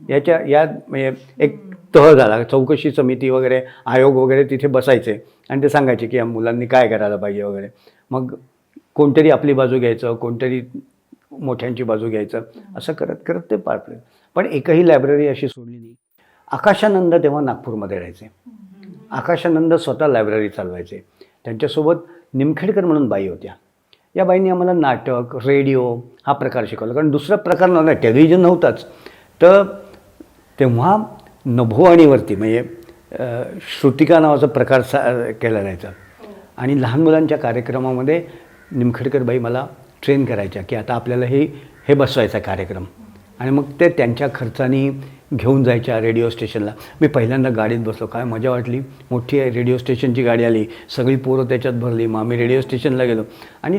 A: या म्हणजे एक तह झाला, चौकशी समिती वगैरे, आयोग वगैरे तिथे बसायचे आणि ते सांगायचे की या मुलांनी काय करायला पाहिजे वगैरे. मग कोणतरी आपली बाजू घ्यायचं, कोणतरी मोठ्यांची बाजू घ्यायचं, असं करत करत ते पार पडलं. पण एकही लायब्ररी अशी सोडली नाही. आकाशानंद तेव्हा नागपूरमध्ये राहायचे. आकाशानंद स्वतः लायब्ररी चालवायचे. त्यांच्यासोबत निमखेडकर म्हणून बाई होत्या. या बाईंनी आम्हाला नाटक, रेडिओ हा प्रकार शिकवला, कारण दुसरा प्रकार नव्हता, टेलिव्हिजन नव्हताच. तर तेव्हा नभोवाणीवरती म्हणजे श्रुतिका नावाचा प्रकार केला जायचा आणि लहान मुलांच्या कार्यक्रमामध्ये निमखेडकर बाई मला ट्रेन करायच्या की आता आपल्याला हे बसवायचा कार्यक्रम. आणि मग ते त्यांच्या खर्चानी घेऊन जायच्या रेडिओ स्टेशनला. मी पहिल्यांदा गाडीत बसलो, काय मजा वाटली. मोठी रेडिओ स्टेशनची गाडी आली, सगळी पोरं त्याच्यात भरली. मग आम्ही रेडिओ स्टेशनला गेलो आणि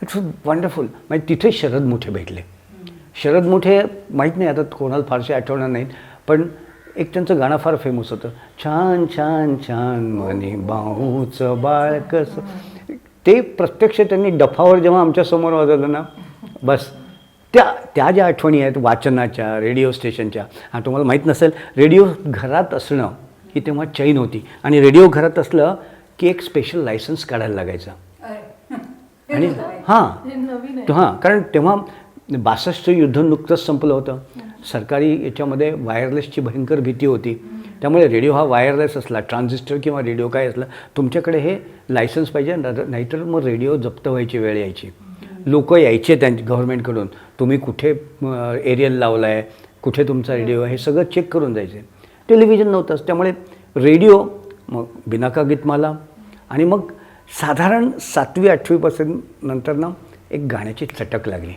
A: इट्स वंडरफुल. म्हणजे तिथे शरद मोठे भेटले. शरद मोठे माहीत नाही आता कोणाला फारसे आठवणार नाहीत, पण एक त्यांचं गाणं फार फेमस होतं, छान छान छान म्हणे बाहूचं बाळ कसं. ते प्रत्यक्ष त्यांनी डफावर जेव्हा आमच्यासमोर वाजवलं ना, बस त्या ज्या आठवणी आहेत वाचनाच्या, रेडिओ स्टेशनच्या. हां, तुम्हाला माहीत नसेल, रेडिओ घरात असणं ही तेव्हा चैन होती. आणि रेडिओ घरात असलं की एक स्पेशल लायसन्स काढायला लागायचं. आणि हां, कारण तेव्हा 62 युद्ध नुकतंच संपलं होतं. सरकारी याच्यामध्ये वायरलेसची भयंकर भीती होती. त्यामुळे रेडिओ हा वायरलेस असला, ट्रान्झिस्टर किंवा रेडिओ काय असलं, तुमच्याकडे हे लायसन्स पाहिजे, नाहीतर मग रेडिओ जप्त व्हायची वेळ यायची. लोक यायचे त्यांच्या गव्हर्नमेंटकडून, तुम्ही कुठे एरियल लावला आहे, कुठे तुमचा रेडिओ आहे, हे सगळं चेक करून जायचे. टेलिव्हिजन नव्हतंच, त्यामुळे रेडिओ, मग बिनाका गीतमाला, आणि मग साधारण 7वी 8वीपासून नंतर ना एक गाण्याची चटक लागली.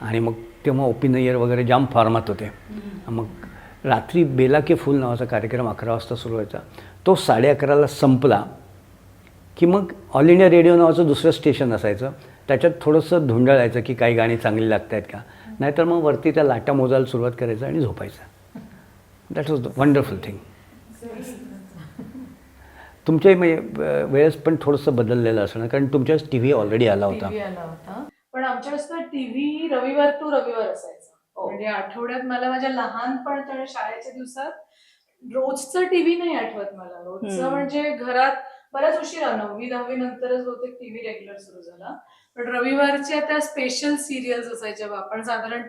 A: आणि मग तेव्हा ओ पी नय्यर वगैरे जाम फॉर्मात होते. मग रात्री बेला के फूल नावाचा कार्यक्रम 11 वाजता सुरू व्हायचा. तो 11:30ला संपला की मग ऑल इंडिया रेडिओ नावाचं दुसरं स्टेशन असायचं. त्याच्यात थोडंसं धुंडाळायचं की काही गाणी चांगली लागत आहेत का, नाहीतर मग वरती त्या लाटा मोजायला सुरुवात करायचं आणि झोपायचं. That was the wonderful thing. तुमच्या म्हणजे वेळेस पण थोडंसं बदललेलं असणं, कारण तुमच्याच टी व्ही ऑलरेडी आला होता.
B: पण आमच्या वेळेस तर टीव्ही रविवार टू रविवार असायचा. म्हणजे आठवड्यात मला माझ्या लहानपण शाळेच्या दिवसात रोजचं टीव्ही नाही आठवत मला. रोजचं म्हणजे घरात बऱ्याच उशिरा 9वी 10वी नंतरच बहुतेक टीव्ही रेग्युलर सुरू झाला. पण रविवारच्या त्या स्पेशल सिरियल्स असायच्या. आपण साधारण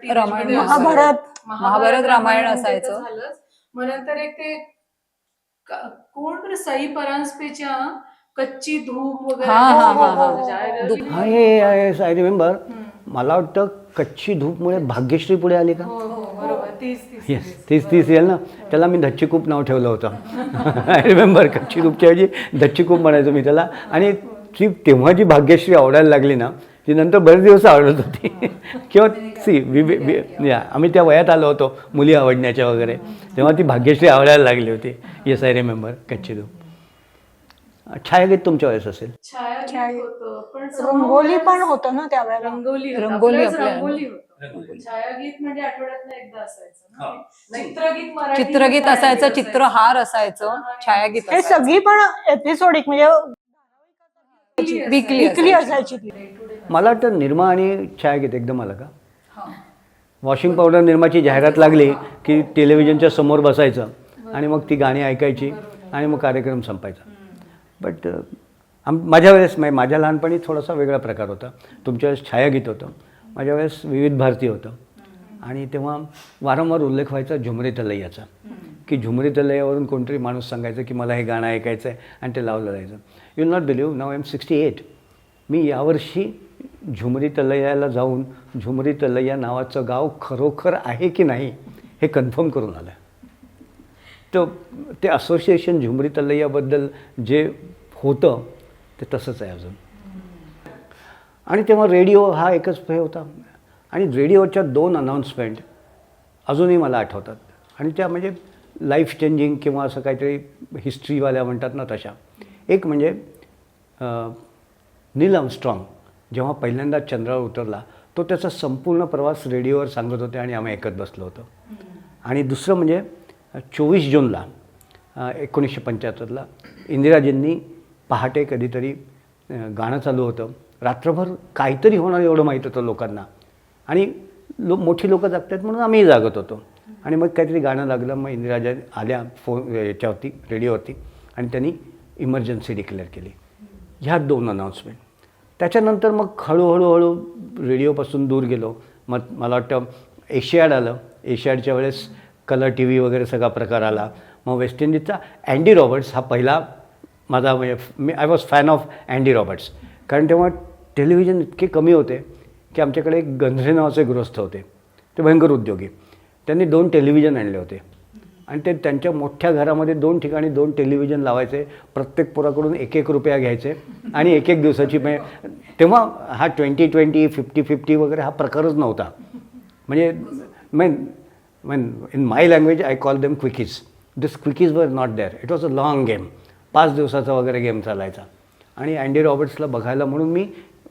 C: महाभारत
D: रामायण असायचं.
B: झालंच. मग नंतर एक ते कोण सई परांजपेच्या कच्ची धूप वगैरे.
A: I remember. मला वाटतं कच्ची धूपमुळे भाग्यश्री पुढे आली का? येस, तीच सिरियल ना. त्याला मी धच्चीकूप नाव ठेवलं होतं. I remember. कच्ची धूपच्या ऐवजी धच्चीकूप म्हणायचो मी त्याला. आणि ती तेव्हा जी भाग्यश्री आवडायला लागली ना, ती नंतर बरेच दिवस आवडत होती. किंवा आम्ही त्या वयात आलो होतो मुली आवडण्याच्या वगैरे, तेव्हा ती भाग्यश्री आवडायला लागली होती. Yes, I remember. कच्ची धूप. छायागीत तुमच्या वेळेस असेल.
C: रंगोली पण होतं ना त्यावेळेला.
D: रंगोली
B: छायागीत म्हणजे आठवड्यातनं एकदा असायचं.
D: चित्रगीत असायचं, चित्रहार असायचं, छायागीत.
C: हे सगळी पण एपिसोडिक म्हणजे वीकली असायची.
A: मला वाटतं निर्मा आणि छायागीत एकदम आलं का? वॉशिंग पावडर निर्माची जाहिरात लागली की टेलिव्हिजनच्या समोर बसायचं आणि मग ती गाणी ऐकायची आणि मग कार्यक्रम संपायचा. बट माझ्या वेळेस माझ्या लहानपणी थोडासा वेगळा प्रकार होता. तुमच्या वेळेस छायागीत होतं, माझ्या वेळेस विविध भारती होतं. आणि तेव्हा वारंवार उल्लेख व्हायचा झुमरी तलैयाचा, की झुमरी तलैयावरून कोणतरी माणूस सांगायचं की मला हे गाणं ऐकायचं आहे आणि ते लावलं जायचं. You will not believe, now I am 68. मी यावर्षी झुमरी तलैयाला जाऊन झुमरी तलैया नावाचं गाव खरोखर आहे की नाही हे कन्फर्म करून आलं. तर ते असोसिएशन झुमरी तलैयाबद्दल जे होतं ते तसंच आहे अजून. आणि तेव्हा रेडिओ हा एकच हे होता. आणि रेडिओच्या 2 अनाऊन्समेंट अजूनही मला आठवतात. आणि त्या म्हणजे लाईफ चेंजिंग किंवा असं काहीतरी हिस्ट्रीवाल्या म्हणतात ना तशा. एक म्हणजे नील आर्मस्ट्रॉंग जेव्हा पहिल्यांदा चंद्रावर उतरला, तो त्याचा संपूर्ण प्रवास रेडिओवर सांगत होते आणि आम्ही ऐकत बसलो होतो. आणि दुसरं म्हणजे 24 जूनला 1975ला इंदिराजींनी पहाटे कधीतरी गाणं चालू होतं. रात्रभर काहीतरी होणार एवढं माहीत होतं लोकांना. आणि मोठी लोकं जागतात म्हणून आम्ही जागत होतो. आणि मग काहीतरी गाणं लागलं. मग इंदिराजा आल्या याच्यावरती रेडिओवरती आणि त्यांनी इमर्जन्सी डिक्लेअर केली. ह्या 2 अनाऊन्समेंट. त्याच्यानंतर मग हळूहळू रेडिओपासून दूर गेलो. मग मला वाटतं एशियाड आलं. एशियाडच्या वेळेस कलर टी व्ही वगैरे सगळा प्रकार आला. मग वेस्ट इंडिजचा अँडी रॉबर्ट्स हा पहिला माझा म्हणजे I was fan of Andy Roberts. कारण तेव्हा टेलिव्हिजन इतके कमी होते की आमच्याकडे एक गंधरे नावाचे गृहस्थ होते. ते भयंकर उद्योगी. त्यांनी 2 टेलिव्हिजन आणले होते आणि ते त्यांच्या मोठ्या घरामध्ये 2 ठिकाणी 2 टेलिव्हिजन लावायचे. प्रत्येक पोराकडून 1-1 रुपया घ्यायचे आणि 1-1 दिवसाची तेव्हा हा 20-20 50-50 वगैरे हा प्रकारच नव्हता. म्हणजे in my language I call them quickies. This quickies were not there. It was a long game. 5 दिवसाचा वगैरे गेम चालायचा. आणि अँडी रॉबर्ट्सला बघायला म्हणून मी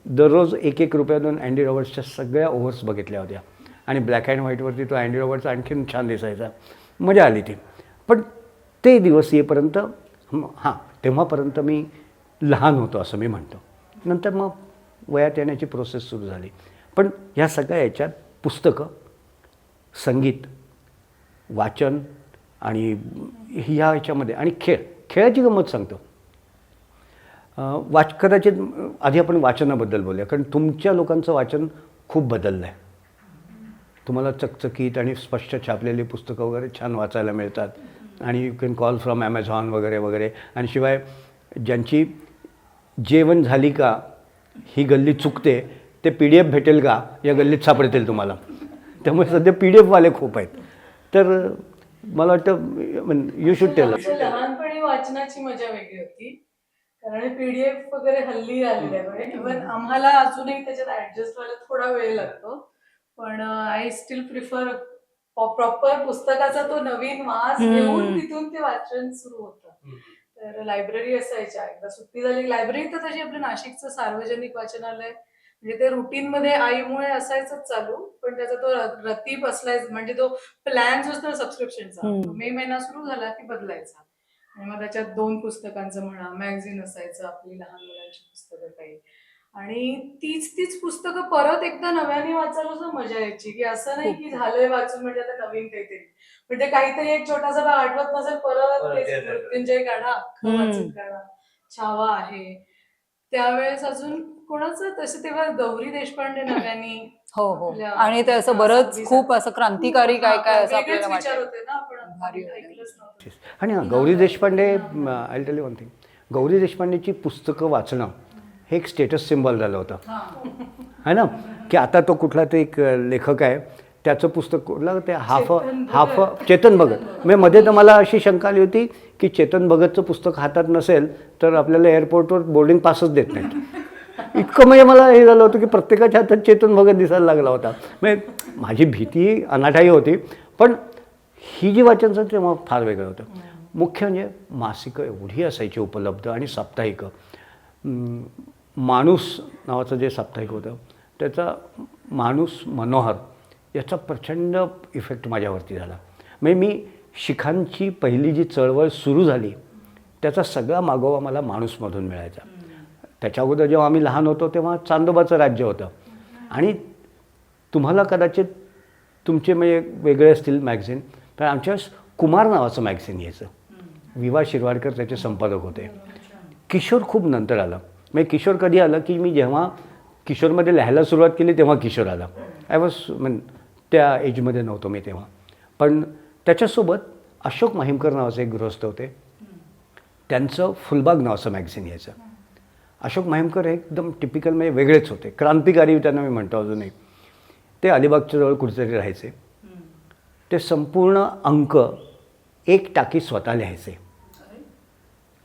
A: दररोज 1-1 रुपयातून अँडी रॉबर्ट्सच्या सगळ्या ओव्हर्स बघितल्या होत्या. आणि ब्लॅक अँड व्हाईटवरती तो अँडी रॉबर्ट्स आणखीन छान दिसायचा. मजा आली ती. पण ते दिवस येईपर्यंत तेव्हापर्यंत मी लहान होतो असं मी म्हणतो. नंतर मग वयात येण्याची प्रोसेस सुरू झाली. पण ह्या सगळ्या याच्यात पुस्तकं, संगीत, वाचन आणि ह्या याच्यामध्ये आणि खेळाची गंमत सांगतो. कदाचित आधी आपण वाचनाबद्दल बोलूया. कारण तुमच्या लोकांचं वाचन खूप बदललं आहे. तुम्हाला चकचकीत आणि स्पष्ट छापलेली पुस्तकं वगैरे छान वाचायला मिळतात. आणि you can call from Amazon वगैरे वगैरे. आणि शिवाय ज्यांची जेवण झाली का ही गल्ली चुकते ते PDF भेटेल का या गल्लीत सापडतील तुम्हाला. त्यामुळे सध्या PDF वाले खूप आहेत. तर मला वाटतं यू शुड टेल.
B: लहानपणी वाचनाची मजा वेगळी होती. कारण PDF वगैरे हल्ली आलेले आहे. म्हणजे इव्हन आम्हाला अजूनही त्याच्यात ऍडजस्ट व्हायला थोडा वेळ लागतो. पण आय स्टील प्रिफर प्रॉपर पुस्तकाचा तो नवीन वास घेऊन तिथून ते वाचन सुरू होतं. तर लायब्ररी असायच्या. एकदा सुट्टी झाली लायब्ररी तर तशी आपलं नाशिकचं सार्वजनिक वाचनालय म्हणजे ते रुटीन मध्ये आईमुळे असायचंच चालू. पण त्याचा तो रतीप असलायच म्हणजे तो प्लॅन जो असतो सबस्क्रिप्शनचा मे महिना सुरू झाला की बदलायचा. आणि मग त्याच्यात 2 पुस्तकांचं म्हणा मॅगझिन असायचं आपली लहान मुलांची पुस्तकं काही. आणि तीच पुस्तकं परत एकदा नव्याने वाचायला सुद्धा मजा यायची. की असं नाही की झालंय वाचून म्हणजे आता नवीन काहीतरी. म्हणजे काहीतरी एक छोटासा भाग आठवत नसेल परत मृत्युंजय काढा, अख्खं वाचून काढा. छावा आहे त्यावेळेस अजून कोणाचं तसं तेव्हा गौरी देशपांडे नव्याने.
D: हो. आणि ते असं बरंच खूप असं क्रांतिकारी काय असं आपल्याला
B: विचार
D: वाटतं.
B: होते ना आपण
D: भारी
B: ऐकलंच नव्हतं.
A: आणि Gauri Deshpande I tell you one thing. Gauri देशपांडेची पुस्तकं वाचणं हे एक स्टेटस सिम्बॉल झालं होतं है ना. की आता तो कुठला ते एक लेखक आहे त्याचं पुस्तक कुठलं ते हाफ चेतन भगत. म्हणजे मध्ये तर मला अशी शंका आली होती की चेतन भगतचं पुस्तक हातात नसेल तर आपल्याला एअरपोर्टवर बोर्डिंग पासच देत नाहीत. इतकं म्हणजे मला हे झालं होतं की प्रत्येकाच्या हातात चेतन भगत दिसायला लागला होता. म्हणजे माझी भीती अनाठाई होती. पण ही जी वाचन तेव्हा फार वेगळं होतं. मुख्य म्हणजे मासिकं एवढी असायची उपलब्ध आणि साप्ताहिकं. माणूस नावाचं जे साप्ताहिक होतं त्याचा माणूस मनोहर याचा प्रचंड इफेक्ट माझ्यावरती झाला. म्हणजे मी शिखांची पहिली जी चळवळ सुरू झाली त्याचा सगळा मागोवा मला माणूसमधून मिळायचा. त्याच्या अगोदर जेव्हा आम्ही लहान होतो तेव्हा चांदोबाचं राज्य होतं. आणि तुम्हाला कदाचित तुमचे म्हणजे वेगळे असतील मॅगझिन. तर आमच्या कुमार नावाचं मॅगझिन यायचं. विवा शिरवाडकर त्याचे संपादक होते. किशोर खूप नंतर आलं. म्हणजे किशोर कधी आलं की मी जेव्हा किशोरमध्ये लिहायला सुरुवात केली तेव्हा किशोर आला. आय वॉज त्या एजमध्ये नव्हतो मी तेव्हा. पण त्याच्यासोबत अशोक माहीमकर नावाचे एक गृहस्थ होते. त्यांचं फुलबाग नावाचं मॅगझिन यायचं. अशोक माहीमकर हे एकदम टिपिकल म्हणजे वेगळेच होते. क्रांतिकारी त्यांना मी म्हणतो अजूनही. ते अलिबागच्या जवळ कुठेतरी राहायचे. ते संपूर्ण अंक 1 टाकी स्वतः लिहायचे.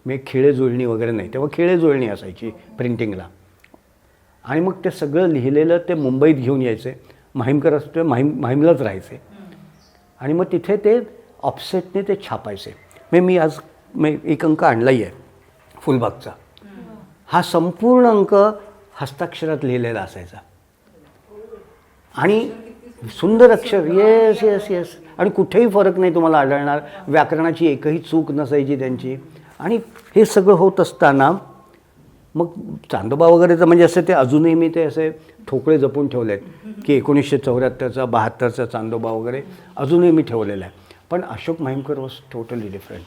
A: मी खिळे जुळणी वगैरे नाही तेव्हा खिळे जुळणी असायची प्रिंटिंगला. आणि मग ते सगळं लिहिलेलं ते मुंबईत घेऊन यायचे. माहीमकर असते माहीमलाच राहायचे. आणि मग तिथे ते ऑफसेटने ते छापायचे. मी आज एक अंक आणलाही आहे फुलबागचा. हा संपूर्ण अंक हस्ताक्षरात लिहिलेला असायचा. आणि सुंदर अक्षर. Yes yes yes. आणि कुठेही फरक नाही तुम्हाला आढळणार. व्याकरणाची एकही चूक नसायची त्यांची. आणि हे सगळं होत असताना मग चांदोबा वगैरेचं म्हणजे असं ते अजूनही मी ते असे ठोकळे जपून ठेवले आहेत की 1974चा 72चा चांदोबा वगैरे अजूनही मी ठेवलेला आहे. पण अशोक माहीमकर वॉज टोटली डिफरंट.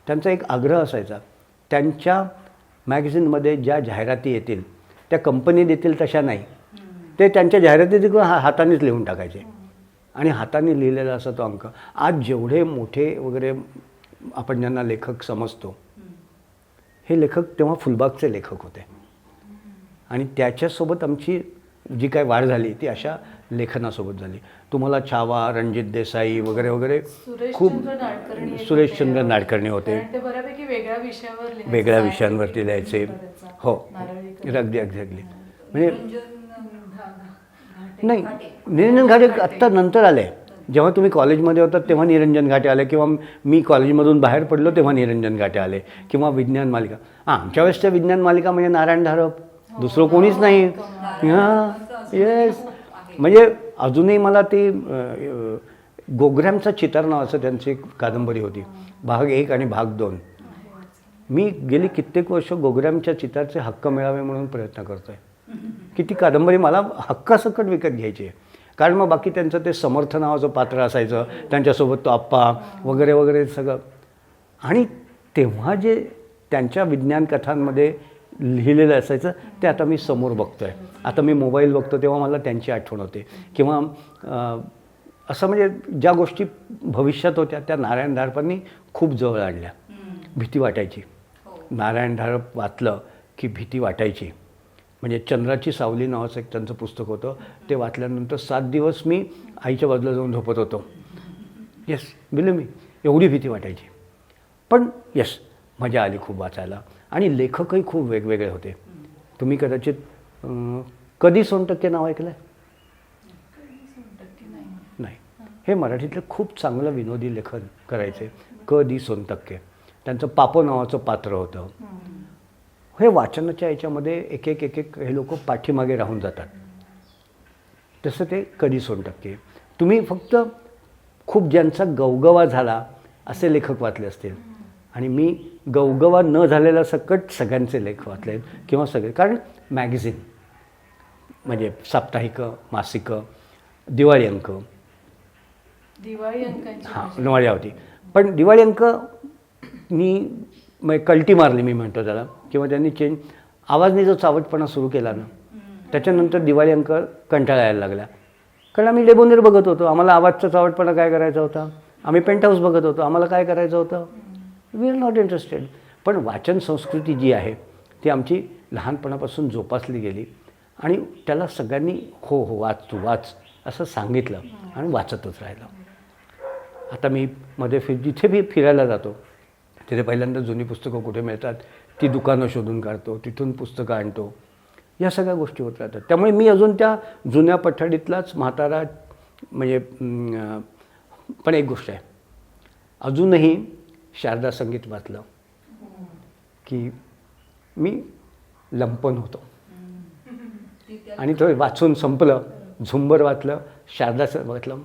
A: त्यांचा एक आग्रह असायचा, त्यांच्या मॅगझिनमध्ये ज्या जाहिराती येतील त्या कंपनी देतील तशा नाही, ते त्यांच्या जाहिराती हातानेच लिहून टाकायचे. आणि हाताने लिहिलेला असा तो अंक. आज जेवढे मोठे वगैरे आपण ज्यांना लेखक समजतो, हे लेखक तेव्हा फुलबागचे लेखक होते. आणि त्याच्यासोबत आमची जी काय वाढ झाली ती अशा लेखनासोबत झाली. तुम्हाला छावा, रणजित देसाई वगैरे वगैरे खूप सुरेशचंद्र नाडकर्णी होते.
B: ते बऱ्यापैकी वेगळ्या विषयावर लिहायचे.
A: वेगळ्या विषयांवरती लिहायचे. हो, अगदी एक्झॅक्टली. म्हणजे नाही, निरंजन घाटे आत्ता नंतर आले. जेव्हा तुम्ही कॉलेजमध्ये होतात तेव्हा निरंजन घाटे आले, किंवा मी कॉलेजमधून बाहेर पडलो तेव्हा निरंजन घाटे आले, किंवा विज्ञान मालिका. आमच्या वेळेसच्या विज्ञान मालिका म्हणजे नारायण धारप, दुसरं कोणीच नाही. हां, येस. म्हणजे अजूनही मला ती गोग्रामचा चितार नावाचं त्यांची एक कादंबरी होती, भाग 1 आणि भाग 2. मी गेली कित्येक वर्ष गोग्रामच्या चितारचे हक्क मिळावे म्हणून प्रयत्न करतो आहे. की ती कादंबरी मला हक्कासकट विकत घ्यायची आहे. कारण मग बाकी त्यांचं ते समर्थ नावाचं पात्र असायचं, त्यांच्यासोबत तो आप्पा वगैरे वगैरे सगळं. आणि तेव्हा जे त्यांच्या विज्ञान कथांमध्ये लिहिलेलं असायचं ते आता मी समोर बघतो आहे. आता मी मोबाईल बघतो तेव्हा मला त्यांची आठवण होते. किंवा असं म्हणजे ज्या गोष्टी भविष्यात होत्या त्या नारायण धारपांनी खूप जवळ आणल्या. भीती वाटायची. नारायण धारप वाचलं की भीती वाटायची. म्हणजे चंद्राची सावली नावाचं एक त्यांचं पुस्तक होतं, ते वाचल्यानंतर 7 दिवस मी आईच्या बाजूला जाऊन झोपत होतो. येस, बिलीव्ह मी, एवढी भीती वाटायची. पण येस, मजा आली खूप वाचायला. आणि लेखकही खूप वेगवेगळे होते. तुम्ही कदाचित कधी सोनटक्के नाव ऐकलं आहे? नाही. हे मराठीतलं खूप चांगलं विनोदी लेखन करायचे, कधी सोनटक्के. त्यांचं पापो नावाचं पात्र होतं. हे वाचनाच्या याच्यामध्ये एक एक हे लोक पाठीमागे राहून जातात. तसं ते कधी सोनटक्के. तुम्ही फक्त खूप ज्यांचा गवगवा झाला असे लेखक वाचले असतील, आणि मी गवगवा न झालेला सकट सगळ्यांचे लेख वाचले आहेत, किंवा सगळे. कारण मॅगझिन म्हणजे साप्ताहिक, मासिक, दिवाळी अंक, दिवाळी होती. पण दिवाळी अंक मी कल्टी मारली, मी म्हणतो त्याला. किंवा त्यांनी आवाजने जो चावटपणा सुरू केला ना, त्याच्यानंतर दिवाळी अंक कंटाळा यायला लागला. कारण आम्ही लेबोनेर बघत होतो, आम्हाला आवाजचा चावटपणा काय करायचा होता. आम्ही पेंट हाऊस बघत होतो, आम्हाला काय करायचं होतं. We are not interested. पण वाचन संस्कृती जी आहे ती आमची लहानपणापासून जोपासली गेली. आणि त्याला सगळ्यांनी हो हो वाच, तू वाच असं सांगितलं, आणि वाचतच राहिलं. आता मी मध्ये जिथे मी फिरायला जातो तिथे पहिल्यांदा जुनी पुस्तकं कुठे मिळतात ती दुकानं शोधून काढतो, तिथून पुस्तकं आणतो. या सगळ्या गोष्टी होत राहतात. त्यामुळे मी अजून त्या जुन्या पठडीतलाच म्हातारा. म्हणजे पण एक गोष्ट आहे, अजूनही शारदा संगीत वाचलं की मी लंपन होतो. आणि तो वाचून संपलं. झुंबर वाचलं, शारदाचं वाचलं,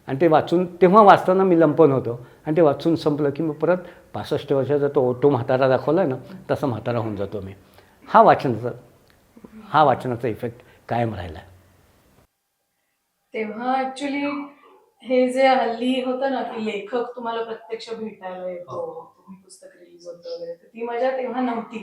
A: आणि ते वाचून तेव्हा वाचताना मी लंपन होतो. आणि ते वाचून संपलं की मग परत 65 वर्षाचा तो म्हातारा दाखवला आहे ना, तसा म्हातारा होऊन जातो मी. हा वाचनाचा इफेक्ट कायम राहिला.
B: तेव्हा ऍक्च्युली हे जे हल्ली होतं ना की लेखक तुम्हाला प्रत्यक्ष भेटायला येतो, तुम्ही पुस्तक रिलीज होतं वगैरे, तर ती मजा तेव्हा नव्हती.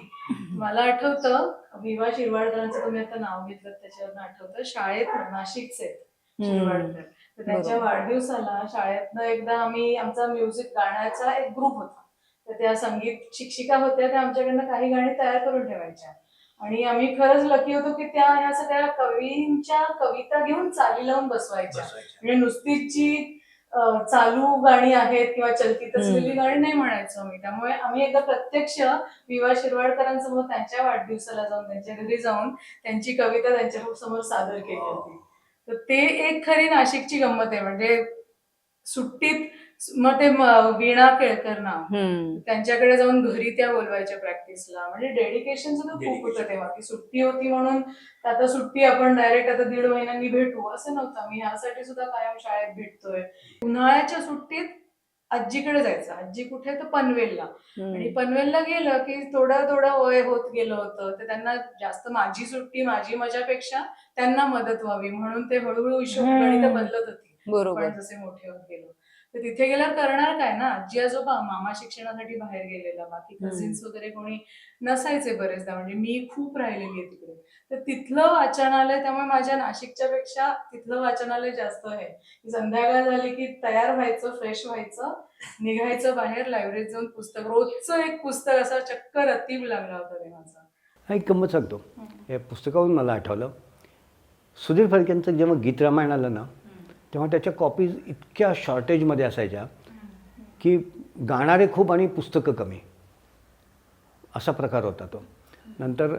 B: मला आठवतं, विवा शिरवाडकरांचं तुम्ही आता नाव घेतलं त्याच्यावरून आठवतं, शाळेत नाशिकचे शिरवाडकर, तर त्यांच्या वाढदिवसाला शाळेतनं एकदा आमचा म्युझिक गाण्याचा एक ग्रुप होता. तर त्या संगीत शिक्षिका होत्या, त्या आमच्याकडनं काही गाणी तयार करून ठेवायच्या. आणि आम्ही खरंच लकी होतो की त्या ह्या सगळ्या कवींच्या कविता घेऊन चाली लावून बसवायच्या. म्हणजे नुसतीच जी चालू गाणी आहेत किंवा चलतीत असलेली गाणी नाही म्हणायचो आम्ही. त्यामुळे आम्ही एकदा प्रत्यक्ष विवा शिरवाडकरांसमोर त्यांच्या वाढदिवसाला जाऊन, त्यांच्या घरी जाऊन त्यांची कविता त्यांच्या समोर सादर केली होती. तर ते एक खरी नाशिकची गंमत आहे. म्हणजे सुट्टीत मग ते वीणा केळकर ना, त्यांच्याकडे जाऊन घरी त्या बोलवायच्या प्रॅक्टिसला. म्हणजे डेडिकेशन सुद्धा खूप होतं तेव्हा, की सुट्टी होती म्हणून आता सुट्टी आपण डायरेक्ट आता 1.5 महिन्यांनी भेटू असं नव्हतं. मी ह्यासाठी सुद्धा कायम शाळेत भेटतोय. उन्हाळ्याच्या सुट्टीत आजीकडे जायचं. आजी कुठे तर पनवेलला. आणि पनवेलला गेलं की थोडं थोडं वय होत गेलं होतं, तर त्यांना जास्त माझी सुट्टी माझी मजापेक्षा त्यांना मदत व्हावी म्हणून ते हळूहळू हिशोबगणित बदलत होती.
D: बरोबर.
B: पण जसे मोठे होत गेलो तर तिथे गेल्यावर करणार काय ना, आजी आजोबा, मामा शिक्षणासाठी बाहेर गेलेला, बाकी कझिन्स वगैरे कोणी नसायचे बरेचदा, म्हणजे मी खूप राहिलेली आहे तिकडे. तर तिथलं वाचनालय, त्यामुळे माझ्या नाशिकच्या पेक्षा तिथलं वाचनालय जास्त आहे. संध्याकाळ झाली की तयार व्हायचं, फ्रेश व्हायचं, निघायचं बाहेर, लायब्ररीत जाऊन पुस्तक, रोजचं एक पुस्तक, असा चक्क रतीब लागला होता तेव्हाचा.
A: हा एक गंमत सांगतो. या पुस्तकावरून मला आठवलं, सुधीर फडकेंचं जेव्हा गीत रामायण आलं ना, तेव्हा त्याच्या कॉपीज इतक्या शॉर्टेजमध्ये असायच्या की गाणारे खूप आणि पुस्तकं कमी, असा प्रकार होता तो. नंतर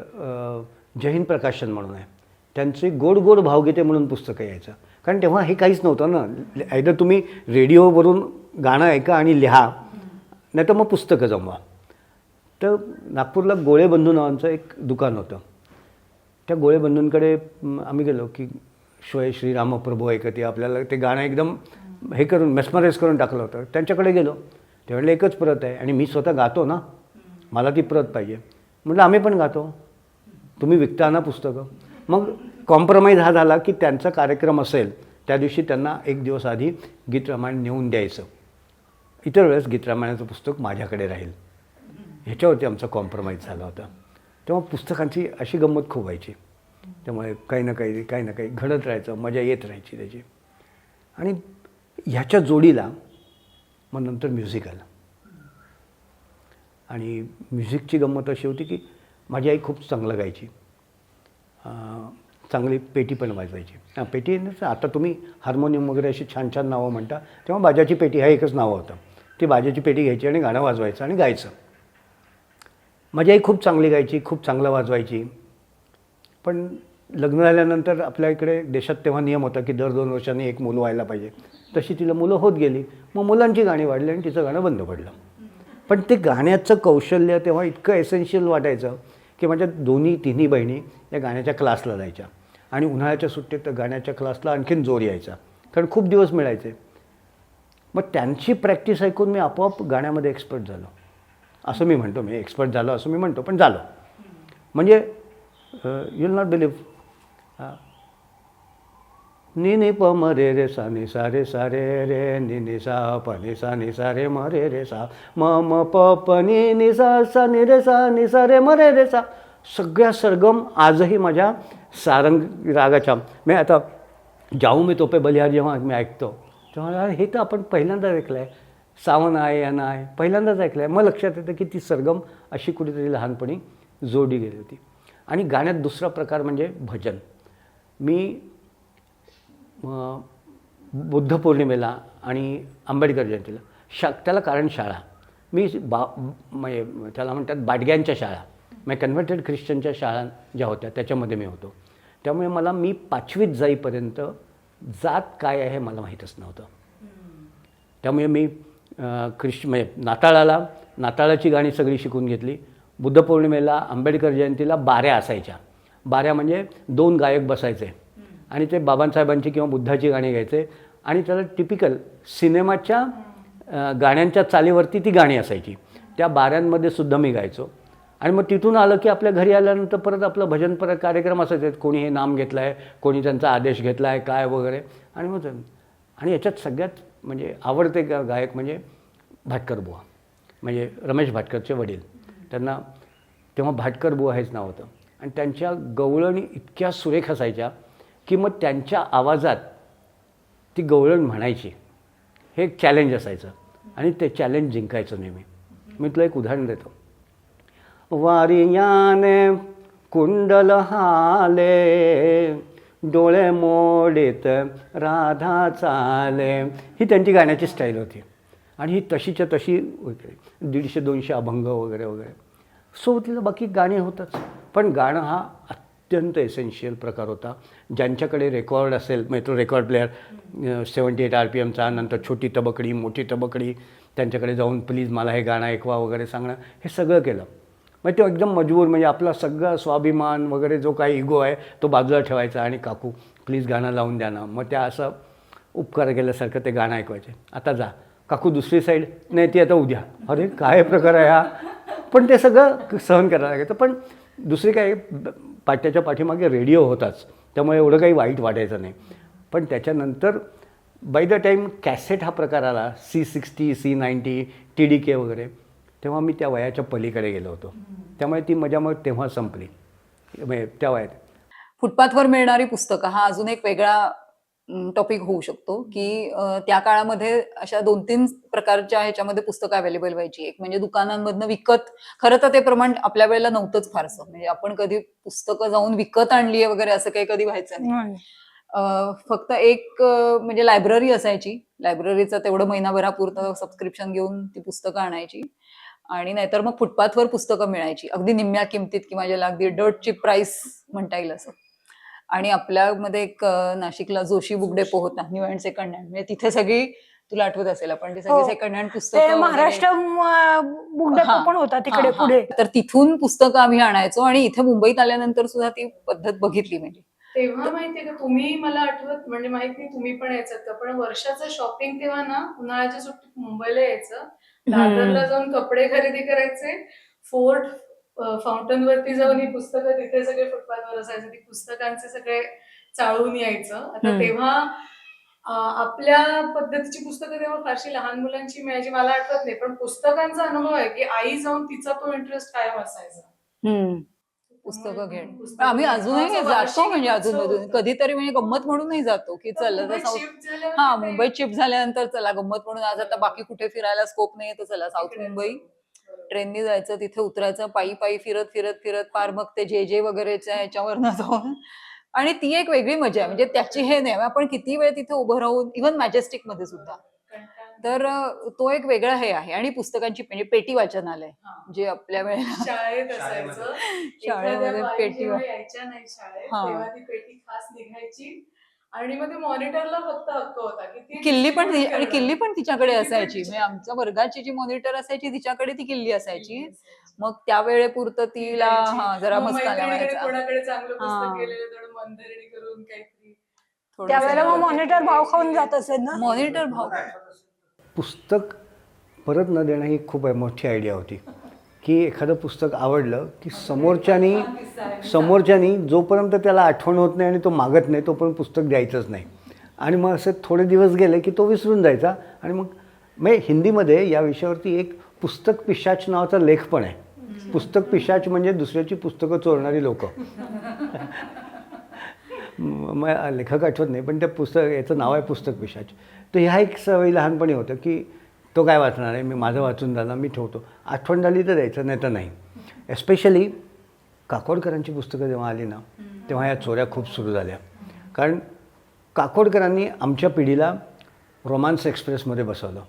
A: जय हिंद प्रकाशन म्हणून आहे, त्यांचे गोड गोड भावगीते म्हणून पुस्तकं यायचं. कारण तेव्हा हे काहीच नव्हतं ना, आयदर तुम्ही रेडिओवरून गाणं ऐका आणि लिहा, नाही तर मग पुस्तकं जमवा. तर नागपूरला गोळे बंधू नावांचं एक दुकान होतं. त्या गोळे बंधूंकडे आम्ही गेलो की श्वय श्रीरामप्रभू ऐकते, आपल्याला ते गाणं एकदम हे करून मेस्मराईज करून टाकलं होतं. त्यांच्याकडे गेलो, त्यावेळेला एकच प्रत आहे आणि मी स्वतः गातो ना, मला ती प्रत पाहिजे. म्हटलं आम्ही पण गातो, तुम्ही विकता ना पुस्तकं. मग कॉम्प्रोमाइज हा झाला की त्यांचा कार्यक्रम असेल त्या दिवशी त्यांना एक दिवस आधी गीत रामायण नेऊन द्यायचं, इतर वेळेस गीत रामायणाचं पुस्तक माझ्याकडे राहील. ह्याच्यावरती आमचा कॉम्प्रोमाइज झाला होता. तेव्हा पुस्तकांची अशी गंमत खूप व्हायची. त्यामुळे काही ना काही घडत राहायचं, मजा येत राहायची त्याची. आणि ह्याच्या जोडीला मग नंतर म्युझिक आलं. आणि म्युझिकची गंमत अशी होती की माझी आई खूप चांगलं गायची, चांगली पेटी पण वाजवायची. पेटी आता तुम्ही हार्मोनियम वगैरे अशी छान छान नावं म्हणता, तेव्हा बाजाची पेटी हा एकच नावं होतं. ती बाजाची पेटी घ्यायची आणि गाणं वाजवायचं आणि गायचं. माझी आई खूप चांगली गायची, खूप चांगलं वाजवायची. पण लग्न झाल्यानंतर आपल्या इकडे देशात तेव्हा नियम होता की दर 2 वर्षांनी एक मुलं व्हायला पाहिजे. तशी तिला मुलं होत गेली, मग मुलांची गाणी वाढली आणि तिचं गाणं बंद पडलं. पण ते गाण्याचं कौशल्य तेव्हा इतकं एसेन्शियल वाटायचं की माझ्या तिन्ही बहिणी या गाण्याच्या क्लासला जायच्या आणि उन्हाळ्याच्या सुट्टीत तर गाण्याच्या क्लासला आणखीन जोर यायचा, कारण खूप दिवस मिळायचे. मग त्यांची प्रॅक्टिस ऐकून मी आपोआप गाण्यामध्ये एक्सपर्ट झालो, असं मी म्हणतो. मी एक्सपर्ट झालो असं मी म्हणतो, पण झालो. म्हणजे युल नॉट बिलीव्ह, नि नि प म रे रे सा नि सा रे रे नि नि सा प नि सा रे म रे सा म म प प नि सा नि रे सा म रे सा. सगळ्या सरगम आजही माझ्या सारंग रागाच्या, मी आता जाऊ मी तोपे बलिहार जेव्हा मी ऐकतो तेव्हा हे तर आपण पहिल्यांदाच ऐकलं आहे, सावन आहे या नाही पहिल्यांदाच ऐकलं आहे. मग लक्षात येतं की ती सरगम अशी कुठेतरी लहानपणी जोडली गेली होती. आणि गाण्यात दुसरा प्रकार म्हणजे भजन. मी बुद्ध पौर्णिमेला आणि आंबेडकर जयंतीला त्याला कारण शाळा, मी म्हणजे त्याला म्हणतात बाडग्यांच्या शाळा, म्हणजे कन्व्हर्टेड ख्रिश्चनच्या शाळा ज्या होत्या त्याच्यामध्ये मी होतो. त्यामुळे मी 5वीत जाईपर्यंत जात काय आहे मला माहीतच नव्हतं. त्यामुळे मी म्हणजे नाताळाची गाणी सगळी शिकून घेतली. बुद्ध पौर्णिमेला आंबेडकर जयंतीला बाऱ्या असायच्या. बाऱ्या म्हणजे 2 गायक बसायचे आणि ते बाबासाहेबांची किंवा बुद्धाची गाणी गायचे आणि त्याला टिपिकल सिनेमाच्या गाण्यांच्या चालीवरती ती गाणी असायची. त्या बाऱ्यांमध्ये सुद्धा मी गायचो. आणि मग तिथून आलं की आपल्या घरी आल्यानंतर परत आपलं भजन परत कार्यक्रम असायचे. कोणी हे नाम घेतलं आहे, कोणी त्यांचा आदेश घेतला आहे काय वगैरे. आणि याच्यात सगळ्यात म्हणजे आवडते गायक म्हणजे भाटकर बुवा, म्हणजे रमेश भाटकरचे वडील. त्यांना तेव्हा भाटकर बुवा हेच नाव होतं. आणि त्यांच्या गवळणी इतक्या सुरेख असायच्या की मग त्यांच्या आवाजात ती गवळण म्हणायची. हे एक चॅलेंज असायचं आणि ते चॅलेंज जिंकायचं नेहमी. मी तुला एक उदाहरण देतो. वारियाने कुंडल हाले, डोळे मोडीत राधा चाले, ही त्यांची गाण्याची स्टाईल होती. आणि ही तशीच्या तशी 150-200 अभंग वगैरे वगैरे. सोबतीला बाकी गाणी होतच, पण गाणं हा अत्यंत एसेन्शियल प्रकार होता. ज्यांच्याकडे रेकॉर्ड असेल, म्हणजे तो रेकॉर्ड प्लेअर 78 RPMचा, नंतर छोटी तबकडी मोठी तबकडी, त्यांच्याकडे जाऊन प्लीज मला हे गाणं ऐकवा वगैरे सांगणं, हे सगळं केलं. मग तो एकदम मजबूर, म्हणजे आपला सगळा स्वाभिमान वगैरे जो काही इगो आहे तो बाजूला ठेवायचा आणि काकू प्लीज गाणं लावून द्या ना. मग त्या असं उपकार केल्यासारखं ते गाणं ऐकवायचे. आता जा काकू दुसरी साईड नाही ती आता उद्या. अरे काय प्रकार आहे हा. पण ते सगळं सहन करायला लागायचं. पण दुसरी काय पाट्याच्या पाठीमागे रेडिओ होताच, त्यामुळे एवढं काही वाईट वाटायचं नाही. पण त्याच्यानंतर बाय द टाईम कॅसेट हा प्रकार आला, C60, C90, TDK वगैरे, तेव्हा मी त्या वयाच्या पलीकडे गेलो होतो. त्यामुळे ती मजा मग तेव्हा संपली, म्हणजे त्या वयात.
D: फुटपाथवर मिळणारी पुस्तकं हा अजून एक वेगळा टॉपिक होऊ शकतो की त्या काळामध्ये अशा 2-3 प्रकारच्या ह्याच्यामध्ये पुस्तकं अवेलेबल व्हायची. एक म्हणजे दुकानांमधनं विकत, खरं तर ते प्रमाण आपल्या वेळेला नव्हतंच फारसं, म्हणजे आपण कधी पुस्तकं जाऊन विकत आणली आहे वगैरे असं काही कधी व्हायचं नाही. फक्त एक म्हणजे लायब्ररी असायची, लायब्ररीचं तेवढं महिनाभरापुरतं सबस्क्रिप्शन घेऊन ती पुस्तकं आणायची, आणि नाहीतर मग फुटपाथवर पुस्तकं मिळायची अगदी निम्म्या किमतीत किंवा ज्याला अगदी डर्ट चीप प्राइस म्हणता येईल असं. आणि आपल्यामध्ये एक नाशिकला जोशी बुक डेपो होता, न्यू अँड सेकंड हँड, म्हणजे तिथे सगळी, तुला आठवत असेल आपण ती सगळी सेकंड हँड
C: ते
D: पुस्तकं
C: महाराष्ट्र बुक डेपो पण होता तिकडे पुढे.
D: तर तिथून पुस्तकं आम्ही आणायचो. आणि इथे मुंबईत आल्यानंतर सुद्धा ती पद्धत बघितली. म्हणजे
B: तेव्हा माहितीये का, तुम्ही मला आठवत, म्हणजे माहित नाही तुम्ही पण यायचं का, पण वर्षाचं शॉपिंग तेव्हा ना उन्हाळ्याच्या सुट्टीत मुंबईला यायचं, दादरला जाऊन कपडे खरेदी करायचे, फोर्ट फाउंटन वरती जाऊन ही पुस्तकं तिथे सगळे फुटपाथवर असायचे, ती पुस्तकांचे सगळे चाळून यायचं. आता तेव्हा आपल्या पद्धतीची पुस्तकं तेव्हा फारशी लहान मुलांची मिळायची मला आठवत नाही, पण पुस्तकांचा अनुभव आहे की आई जाऊन तिचा तो इंटरेस्ट कायम असायचा
D: पुस्तकं घेणं. आम्ही अजूनही जातो, म्हणजे अजून कधीतरी, म्हणजे गंमत म्हणूनही जातो की चला मुंबईत शिफ्ट झाल्यानंतर चला गंमत म्हणून, आज आता बाकी कुठे फिरायला स्कोप नाही, तर चला साऊथ मुंबई ट्रेननी जायचं, तिथे उतरायचं, पायी पायी फिरत फिरत फिरत पार मग ते जे वगैरेच्या याच्यावरनं जाऊन. आणि ती एक वेगळी मजा आहे, म्हणजे त्याची हे नाही, आपण किती वेळ तिथे उभं राहून, इव्हन मॅजेस्टिक मध्ये सुद्धा. तर तो एक वेगळा हे आहे. आणि पुस्तकांची म्हणजे पेटी वाचनालय, जे आपल्या वेळेला
B: शाळेत असायचं,
D: शाळेमध्ये पेटी
B: यायच्या नाही शाळेत तेव्हा ती पेटी खास निघायची, आणि मग ते मॉनिटरला फक्त हक्क होता की
D: किल्ली पण तिच्याकडे असायची. म्हणजे आमच्या वर्गाची जी मॉनिटर असायची तिच्याकडे ती किल्ली असायची. मग त्या वेळेपुरतं तिला जरा मस्का लावायचा.
B: कोणाकडे चांगलं पुस्तक गेलेलं थोडं मनधरणी करून काहीतरी.
C: त्यावेळेला मग मॉनिटर भाव खाऊन जात असेल ना.
D: मॉनिटर भाव.
A: पुस्तक परत न देणं ही खूप मोठी आयडिया होती की एखादं पुस्तक आवडलं की समोरच्यानी जोपर्यंत त्याला आठवण होत नाही आणि तो मागत नाही तोपर्यंत पुस्तक द्यायचंच नाही. आणि मग असे थोडे दिवस गेले की तो विसरून जायचा. आणि मग हिंदीमध्ये या विषयावरती एक पुस्तक पिशाच नावाचा लेख पण आहे. पुस्तक पिशाच म्हणजे दुसऱ्याची पुस्तकं चोरणारी लोक. मग लेखक आठवत नाही, पण त्या याचं नाव आहे पुस्तक पिशाच. तर ह्या एक सवयी लहानपणी होतं की तो काय वाचणार आहे, मी माझं वाचून झालं मी ठेवतो, आठवण झाली तर द्यायचं, नाही तर नाही. एस्पेशली काकोडकरांची पुस्तकं जेव्हा आली ना तेव्हा या चोऱ्या खूप सुरू झाल्या. कारण काकोडकरांनी आमच्या पिढीला रोमान्स एक्सप्रेसमध्ये बसवलं.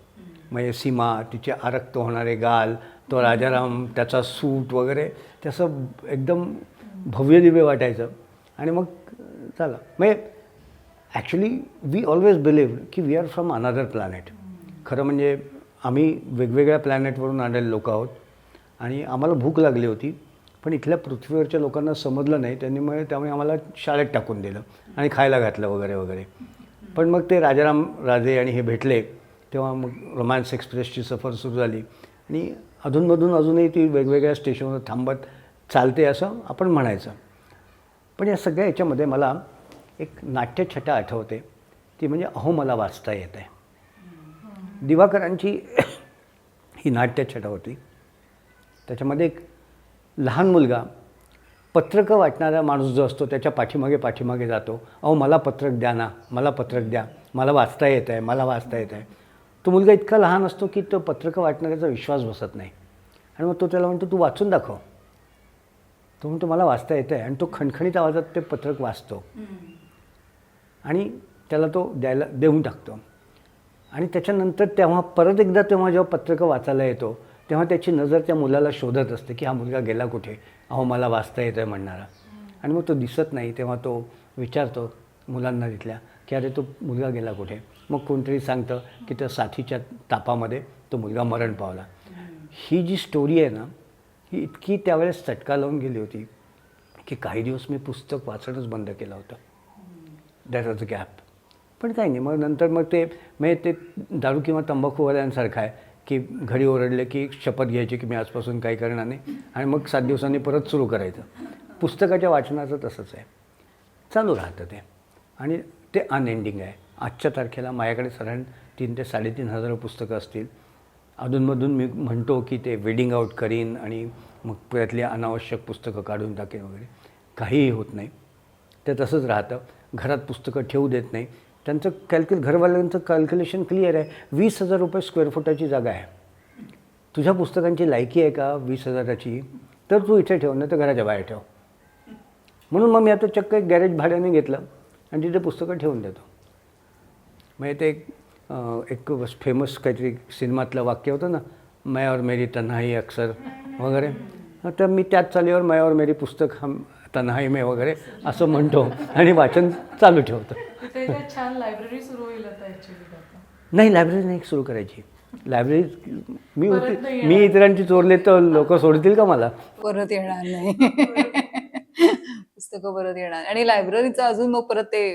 A: म्हणजे सीमा, तिचे आरक्त होणारे गाल, तो राजाराम, त्याचा सूट वगैरे, त्याचं एकदम भव्य दिव्य वाटायचं. आणि मग झालं. म्हणजे ॲक्च्युली वी ऑलवेज बिलीव्ह की we are from another planet. खरं म्हणजे आम्ही वेगवेगळ्या प्लॅनेटवरून आलेले लोक आहोत आणि आम्हाला भूक लागली होती, पण इथल्या पृथ्वीवरच्या लोकांना समजलं नाही, त्यामुळे आम्हाला शाळेत टाकून दिलं आणि खायला घातलं वगैरे वगैरे. पण मग ते राजाराम राजे आणि हे भेटले तेव्हा मग रोमॅन्स एक्सप्रेसची सफर सुरू झाली. आणि अधूनमधून अजूनही ती वेगवेगळ्या स्टेशनवर थांबत चालते असं आपण म्हणायचं. पण या सगळ्या याच्यामध्ये मला एक नाट्यछटा आठवते, ती म्हणजे अहो मला वाचता येत आहे. दिवाकरांची ही नाट्यछटा होती. त्याच्यामध्ये एक लहान मुलगा पत्रकं वाटणारा माणूस जो असतो त्याच्या पाठीमागे जातो, अहो मला पत्रक द्या ना, मला पत्रक द्या, मला वाचता येत आहे, मला वाचता येत आहे. तो मुलगा इतका लहान असतो की तो पत्रकं वाटणाऱ्याचा विश्वास बसत नाही. आणि मग तो त्याला म्हणतो तू वाचून दाखव. तो म्हणतो मला वाचता येतं आहे. आणि तो खणखणीत आवाजात ते पत्रक वाचतो आणि त्याला तो देऊन टाकतो. आणि त्याच्यानंतर तेव्हा जेव्हा पत्रकं वाचायला येतो तेव्हा त्याची नजर त्या मुलाला शोधत असते की हा मुलगा गेला कुठे, अहो मला वाचता येतं आहे म्हणणारा. आणि मग तो दिसत नाही. तेव्हा तो विचारतो मुलांना तिथल्या की अरे तो मुलगा गेला कुठे. मग कोणतरी सांगतं की त्या साथीच्या तापामध्ये तो मुलगा मरण पावला. ही जी स्टोरी आहे ना ही इतकी त्यावेळेस चटका लावून गेली होती की काही दिवस मी पुस्तक वाचणंच बंद केलं होतं. That was a gap. पण काही नाही, मग नंतर मग ते म्हणजे ते दारू किंवा तंबाखूवाल्यांसारखं आहे की घरी ओरडले की शपथ घ्यायची की मी आजपासून काही करणार नाही आणि मग 7 दिवसांनी परत सुरू करायचं. पुस्तकाच्या वाचनाचं तसंच आहे, चालू राहतं ते आणि ते अनएंडिंग आहे. आजच्या तारखेला माझ्याकडे साधारण 3,000 ते 3,500 पुस्तकं असतील. अधूनमधून मी म्हणतो की ते वेडिंग आउट करीन आणि मग त्यातली अनावश्यक पुस्तकं काढून टाकेन वगैरे, काहीही होत नाही. ते तसंच राहतं. घरात पुस्तकं ठेवू देत नाही. त्यांचं घरवाल्यांचं कॅल्क्युलेशन क्लिअर आहे. 20,000 रुपये स्क्वेअर फुटाची जागा आहे. तुझ्या पुस्तकांची लायकी आहे का 20,000ची? तर तू इथे ठेव, नाही तर घराच्या बाहेर ठेव. म्हणून मग मी आता चक्क एक गॅरेज भाड्याने घेतलं आणि तिथे पुस्तकं ठेवून देतो. म्हणजे ते एक फेमस काहीतरी सिनेमातलं वाक्य होतं ना, मैं और मेरी तन्हाई अक्सर वगैरे, तर मी त्याच चालीवर मैं और मेरी पुस्तक हम तन्हाई में वगैरे असं म्हणतो आणि वाचन चालू ठेवतो.
B: तिथे एक छान लायब्ररी सुरू होईल आता ऍक्च्युली.
A: नाही, लायब्ररी नाही सुरू करायची. लायब्ररी
B: परत नाही
A: मी इतरांची चोरले तर लोक सोडतील का मला?
D: परत येणार नाही. पुस्तकं परत येणार आणि लायब्ररीचं अजून मग परत ते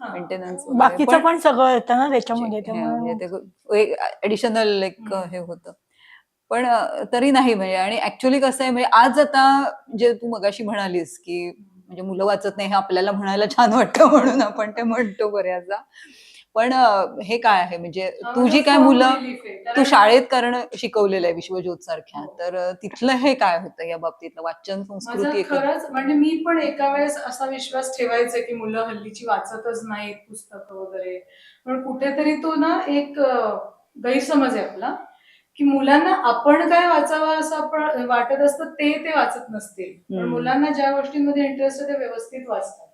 D: मेंटेनन्स
C: बाकीचं पण सगळं येतं ना त्याच्यामध्ये, त्यामुळे
D: ऍडिशनल एक हे होतं. पण तरी नाही म्हणजे, आणि ऍक्च्युली कसं आहे म्हणजे आज आता जे तू मगाशी म्हणालीस की म्हणजे मुलं वाचत नाही हे आपल्याला म्हणायला छान वाटतं म्हणून आपण ते म्हणतो बऱ्याचदा. पण हे काय आहे म्हणजे तुझी काय मुलं तू शाळेत करणं शिकवलेलं आहे विश्वज्योत सारख्या, तर तिथलं हे काय होतं या बाबतीतलं वाचन संस्कृती
B: माझं
D: एकत्र?
B: खरंच म्हणजे मी पण एका वेळेस असा विश्वास ठेवायचा की मुलं हल्लीची वाचतच नाहीत पुस्तकं वगैरे, पण कुठेतरी तो ना एक गैरसमज आहे आपला की मुलांना आपण काय वाचावं असं आपण वाटत असतं ते वाचत नसतील, पण मुलांना ज्या गोष्टींमध्ये इंटरेस्ट आहे ते व्यवस्थित वाचतात.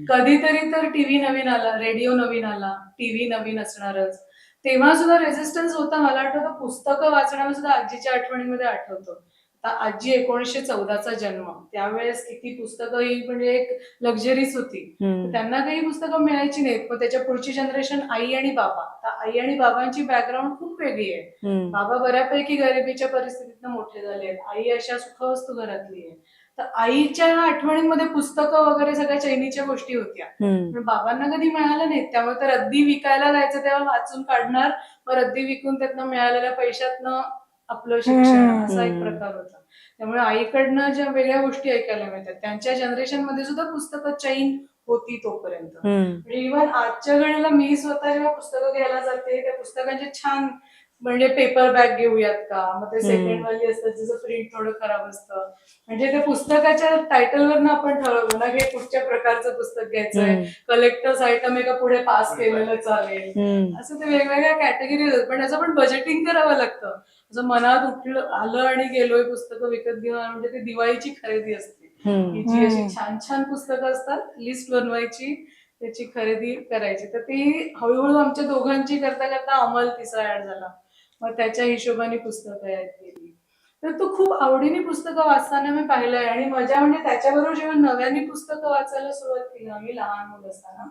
B: कधीतरी तर टीव्ही नवीन आला, रेडिओ नवीन आला, टीव्ही नवीन असणारच, तेव्हा सुद्धा रेझिस्टन्स होता. मला आठवतं पुस्तकं वाचण्याला सुद्धा आजीच्या आठवणीमध्ये आठवतं. आजी 1914चा जन्म, त्यावेळेस किती पुस्तकं ही म्हणजे एक लक्झरीच होती. त्यांना काही पुस्तकं मिळायची नाहीत. मग त्याच्या पुढची जनरेशन आई आणि बाबा. आई आणि बाबांची बॅकग्राऊंड खूप वेगळी आहे. बाबा बऱ्यापैकी गरिबीच्या परिस्थितीतनं मोठे झाले आहेत, आई अशा सुखवस्तू घरातली आहे. तर आईच्या आठवणींमध्ये पुस्तकं वगैरे सगळ्या चैनीच्या गोष्टी होत्या, पण बाबांना कधी मिळालं नाहीत. त्यामुळे तर रद्दी विकायला जायचं तेव्हा वाचून काढणार, मग रद्दी विकून त्यातनं मिळालेल्या पैशातनं आपलं शिक्षण, असा एक प्रकार होता. त्यामुळे आईकडनं ज्या वेगळ्या गोष्टी ऐकायला मिळतात, त्यांच्या जनरेशन मध्ये सुद्धा पुस्तकं चैन होती तोपर्यंत. म्हणजे इव्हन आजच्या घडीला मी स्वतः जेव्हा पुस्तकं घ्यायला जाते त्या पुस्तकांचे छान म्हणजे पेपर बॅग घेऊयात का, मग ते सेकंड वाली असतात ज्याचं प्रिंट थोडं खराब असतं, म्हणजे त्या पुस्तकाच्या टायटलवरनं आपण ठरवलं ना की कुठच्या प्रकारचं पुस्तक घ्यायचंय, कलेक्टर्स आयटम आहे का पुढे पास केलेलं चालेल, असं ते वेगवेगळ्या कॅटेगरी होतात. पण त्याचं पण बजेटिंग करावं लागतं. असं मनात उठलं आलं आणि गेलोय पुस्तकं विकत घेऊन, म्हणजे ती दिवाळीची खरेदी असते की जी अशी छान छान पुस्तकं असतात, लिस्ट बनवायची, त्याची खरेदी करायची. तर ती हळूहळू आमच्या दोघांची करता करता अमल तिसरा ऍड झाला, मग त्याच्या हिशोबाने पुस्तकं ऍड केली. तर तो खूप आवडीने पुस्तकं वाचताना मी पाहिलंय. आणि मजा म्हणजे त्याच्याबरोबर जेव्हा नव्याने पुस्तकं वाचायला सुरुवात केली आम्ही लहान मुलं असताना,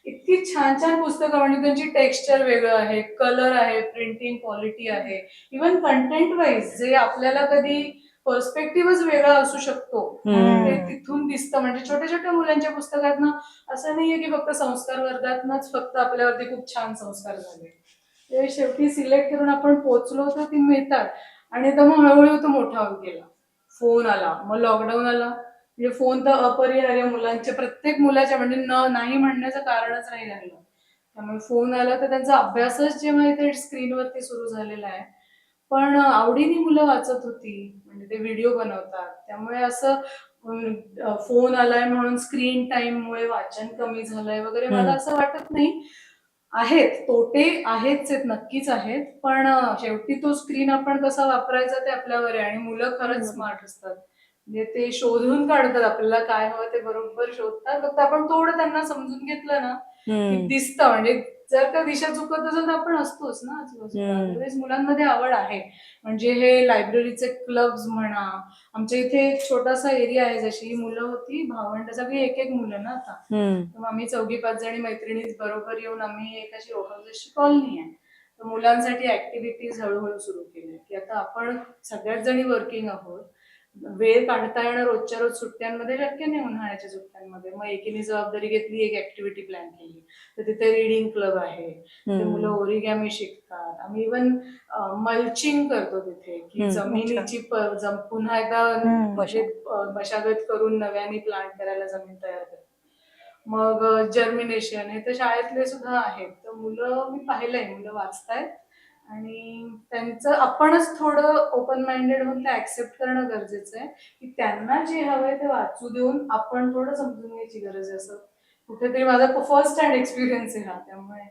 B: इतकी छान छान पुस्तकं, म्हणजे त्यांची टेक्स्चर वेगळं आहे, कलर आहे, प्रिंटिंग क्वालिटी आहे, इव्हन कंटेंट वाईज जे आपल्याला कधी पर्स्पेक्टिव्हच वेगळा असू शकतो ते तिथून दिसतं. म्हणजे छोट्या छोट्या मुलांच्या पुस्तकातनं असं नाहीये की फक्त संस्कार वर्गातनच फक्त आपल्यावरती खूप छान संस्कार झाले, ते शेवटी सिलेक्ट करून आपण पोहोचलो तर ती मिळतात. आणि तर मग हळूहळू तो मोठा होत गेला. फोन आला, मग लॉकडाऊन आला, म्हणजे फोन तर अपरिहार्य मुलांच्या प्रत्येक मुलाच्या, म्हणजे नाही म्हणण्याचं कारणच नाही राहिलं. त्यामुळे फोन आला तर त्यांचा अभ्यासच जेव्हा इथे स्क्रीनवरती सुरू झालेला आहे. पण आवडीने मुलं वाचत होती, म्हणजे ते व्हिडिओ बनवतात, त्यामुळे असं फोन आलाय म्हणून स्क्रीन टाइममुळे वाचन कमी झालंय वगैरे मला असं वाटत नाही. आहेत तोटे, आहेच आहेत, नक्कीच आहेत, पण शेवटी तो स्क्रीन आपण कसा वापरायचा ते आपल्यावर आहे. आणि मुलं खरंच स्मार्ट असतात, म्हणजे ते शोधून काढतात आपल्याला काय हवं ते बरोबर शोधतात. फक्त आपण थोडं त्यांना समजून घेतलं ना की दिसतं. म्हणजे जर का दिशा चुकत असेल तर आपण असतोच ना आजूबाजूला. अदरवाईज मुलांमध्ये आवड आहे. म्हणजे हे लायब्ररीचे क्लब्स म्हणा, आमच्या इथे एक छोटासा एरिया आहे, जशी मुलं होती भावंड सगळी एक एक मुलं ना आता, तर आम्ही 4-5 जणी मैत्रिणी बरोबर येऊन आम्ही एक अशी रोहाऊसची कॉलनी आहे, तर मुलांसाठी ऍक्टिव्हिटीज हळूहळू सुरू केल्या की आता आपण सगळ्याच जणी वर्किंग आहोत, वेळ काढता येणं रोजच्या रोज सुट्ट्यांमध्ये शक्य नाही उन्हाळ्याच्या सुट्ट्यांमध्ये. मग एकीने जबाबदारी घेतली, एक ऍक्टिव्हिटी प्लॅन केली. तर तिथे रीडिंग क्लब आहे, ते मुलं ओरिगॅमी शिकतात. आम्ही इव्हन मल्चिंग करतो तिथे, की जमिनीची पुन्हा एकदा म्हणजे मशागत करून नव्याने प्लांट करायला जमीन तयार करतो. मग जर्मिनेशन हे तर शाळेतले सुद्धा आहेत. तर मुलं मी पाहिलंय, मुलं वाचतायत आणि त्यांचं आपणच थोडं ओपन माइंडेड होऊन ते ऍक्सेप्ट करणं गरजेचं आहे, की त्यांना जे हवंय ते वाचू देऊन आपण थोडं समजून घ्यायची गरज आहे. असं कुठेतरी माझा फर्स्ट हँड एक्सपिरियन्स आहे हा. त्यामुळे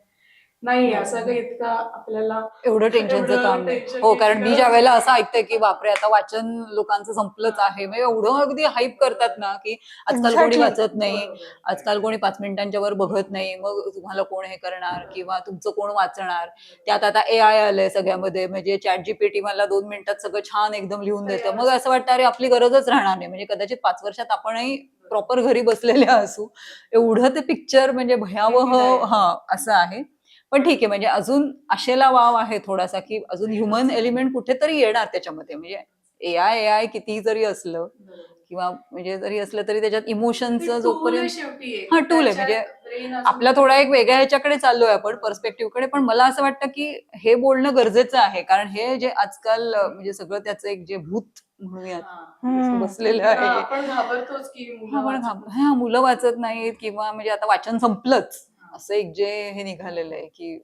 B: नाही असं काही इतका आपल्याला
D: एवढं टेन्शनचं काम नाही. हो, कारण मी ज्या वेळेला असं ऐकते की बापरे आता वाचन लोकांचं संपलंच आहे, म्हणजे एवढं अगदी हाईप करतात ना की आजकाल कोणी
C: Exactly.
D: वाचत नाही, आजकाल कोणी 5 मिनिटांच्या वर बघत नाही, मग तुम्हाला कोण हे करणार किंवा तुमचं कोण वाचणार. त्यात आता AI आलंय सगळ्यामध्ये, म्हणजे ChatGPT मला 2 मिनिटात सगळं छान एकदम लिहून देतं. मग असं वाटतं अरे आपली गरजच राहणार नाही, म्हणजे कदाचित 5 वर्षात आपणही प्रॉपर घरी बसलेले असू. एवढं ते पिक्चर म्हणजे भयावह असं आहे. पण ठीक आहे, म्हणजे अजून आशेला वाव आहे थोडासा, की अजून ह्युमन एलिमेंट कुठेतरी येणार त्याच्यामध्ये. म्हणजे AI किती जरी असलं किंवा म्हणजे जरी असलं तरी त्याच्यात इमोशनचं जोपर्यंत टूल आहे, म्हणजे आपला थोडा एक वेगळ्या ह्याच्याकडे चाललोय आपण पर्स्पेक्टिव्हकडे. पण मला असं वाटतं की हे बोलणं गरजेचं आहे, कारण हे जे आजकाल म्हणजे सगळं त्याचं एक जे भूत म्हणूयात बसलेलं आहे.
B: आपण घाबरतोच की
D: मुलं वाचत नाहीत किंवा म्हणजे आता वाचन संपलंच असं एक जे हे निघालेलं आहे की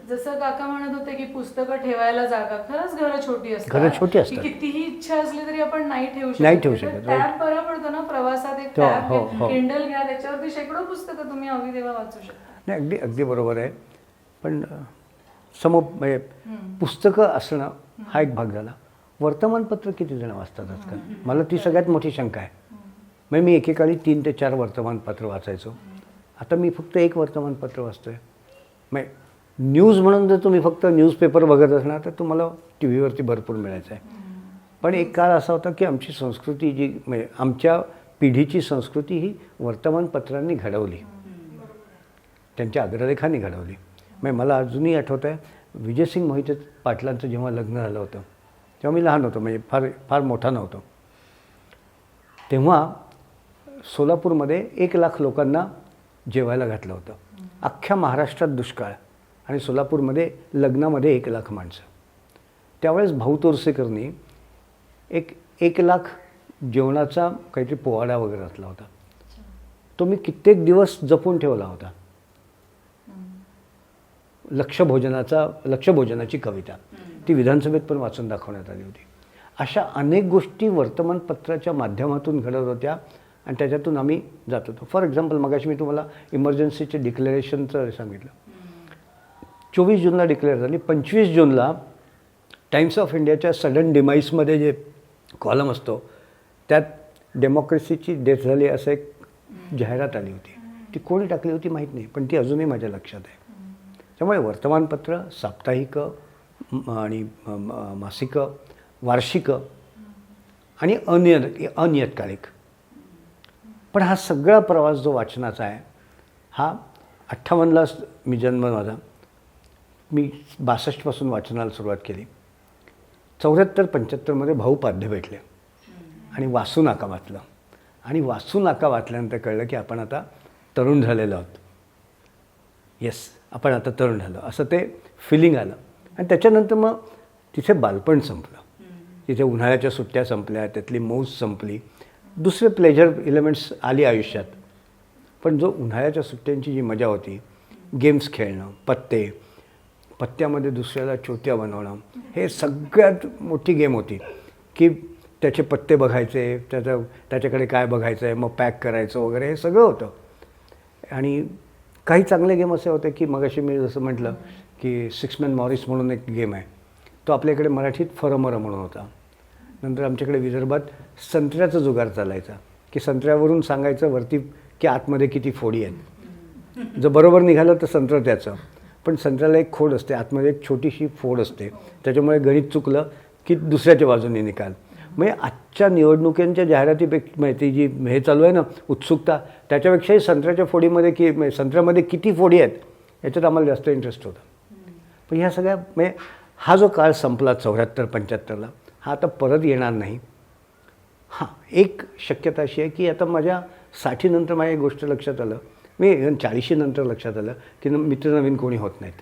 B: जसं काका म्हणत होते की पुस्तकं ठेवायला जागा, खरंच घरं छोटी असतात.
A: घरं छोटी असतात.
B: की कितीही इच्छा असली तरी आपण नाही ठेवू
A: नाही ठेवू शकत.
B: टॅब बरं पडतो ना प्रवासात, एक
A: हो,
B: टॅब
A: हो.
B: किंडल घ्या, त्याच्यावरती शेकडो पुस्तकं तुम्ही हवी तेव्हा वाचू शकता.
A: नाही, अगदी अगदी बरोबर आहे. पण म्हणजे पुस्तकं असणं हा एक भाग झाला. वर्तमानपत्र किती जण वाचतात आजकाल? मला ती सगळ्यात मोठी शंका आहे. म्हणजे मी एकेकाळी 3 ते 4 वर्तमानपत्र वाचायचो. आता मी फक्त 1 वर्तमानपत्र वाचतोय. म्हणजे न्यूज म्हणून जर तुम्ही फक्त न्यूजपेपर बघत असणार तर तुम्हाला टी व्हीवरती भरपूर मिळायचं आहे. पण एक काळ असा होता की आमची संस्कृती जी म्हणजे आमच्या पिढीची संस्कृती ही वर्तमानपत्रांनी घडवली, त्यांच्या अग्रलेखांनी घडवली. म्हणजे मला अजूनही आठवतं आहे विजयसिंग मोहिते पाटलांचं जेव्हा लग्न झालं होतं तेव्हा मी लहान होतो, म्हणजे फार फार मोठा नव्हतो. तेव्हा सोलापूरमध्ये 1 लाख लोकांना जेवायला घातलं होतं. अख्ख्या महाराष्ट्रात दुष्काळ आणि सोलापूरमध्ये लग्नामध्ये 1 लाख माणसं. त्यावेळेस भाऊ तोरसेकरनी 1 लाख जेवणाचा काहीतरी पोवाडा वगैरे घातला होता. तो मी कित्येक दिवस जपून ठेवला होता. लक्षभोजनाची कविता ती विधानसभेत पण वाचून दाखवण्यात आली होती. अशा अनेक गोष्टी वर्तमानपत्राच्या माध्यमातून घडत होत्या आणि त्याच्यातून आम्ही जात होतो. फॉर एक्झाम्पल मगाशी मी तुम्हाला इमर्जन्सीचे डिक्लेरेशनचं सांगितलं. 24 जूनला डिक्लेअर झाली. 25 जूनला टाइम्स ऑफ इंडियाच्या सडन डिमाईसमध्ये जे कॉलम असतो त्यात डेमोक्रेसीची डेथ झाली असं एक जाहिरात आली होती. ती कोणी टाकली होती माहीत नाही, पण ती अजूनही माझ्या लक्षात आहे. त्यामुळे वर्तमानपत्र, साप्ताहिकं आणि मासिकं, वार्षिकं आणि अनियतकालिक. पण हा सगळा प्रवास जो वाचनाचा आहे हा 58ला मी जन्म माझा. मी 62पासून वाचनाला सुरुवात केली. 74-75मध्ये भाऊ पाध्ये भेटले आणि वासू नाका वाचलं. आणि वासू नाका वाचल्यानंतर कळलं की आपण आता तरुण झालेलो आहोत. येस, आपण आता तरुण झालो असं ते फिलिंग आलं. आणि त्याच्यानंतर मग तिथे बालपण संपलं. तिथे उन्हाळ्याच्या सुट्ट्या संपल्या, त्यातली मौज संपली, दुसरे प्लेजर एलिमेंट्स आली आयुष्यात. पण जो उन्हाळ्याच्या सुट्ट्यांची जी मजा होती, गेम्स खेळणं, पत्त्यामध्ये दुसऱ्याला चोत्या बनवणं, हे सगळ्यात मोठी गेम होती. की त्याचे पत्ते बघायचे, त्याच्याकडे काय बघायचं आहे, मग पॅक करायचं वगैरे, हे सगळं होतं. आणि काही चांगले गेम असे होते की मगाशी मी जसं म्हटलं की 6 मॅन मॉरिस म्हणून एक गेम आहे, तो आपल्याकडे मराठीत फरमरं म्हणून होता. नंतर आमच्याकडे विदर्भात संत्र्याचा जुगार चालायचा की संत्र्यावरून सांगायचं वरती की आतमध्ये किती फोडी आहेत. जर बरोबर निघालं तर संत्र त्याचं, पण संत्र्याला एक खोड असते, आतमध्ये एक छोटीशी फोड असते, त्याच्यामुळे गणित चुकलं की दुसऱ्याच्या बाजूने निकाल. म्हणजे आजच्या निवडणुकांच्या जाहिरातीपेक्षा माहिती जी हे चालू आहे ना उत्सुकता, त्याच्यापेक्षाही संत्र्याच्या फोडीमध्ये संत्र्यामध्ये किती फोडी आहेत याच्यात आम्हाला जास्त इंटरेस्ट होता. पण ह्या सगळ्या म्हणजे हा जो काळ संपला 74-75ला हा आता परत येणार नाही हां, एक शक्यता अशी आहे की आता माझ्या 60नंतर माझ्या एक गोष्ट लक्षात आलं, मी 40नंतर लक्षात आलं की मित्र नवीन कोणी होत नाहीत.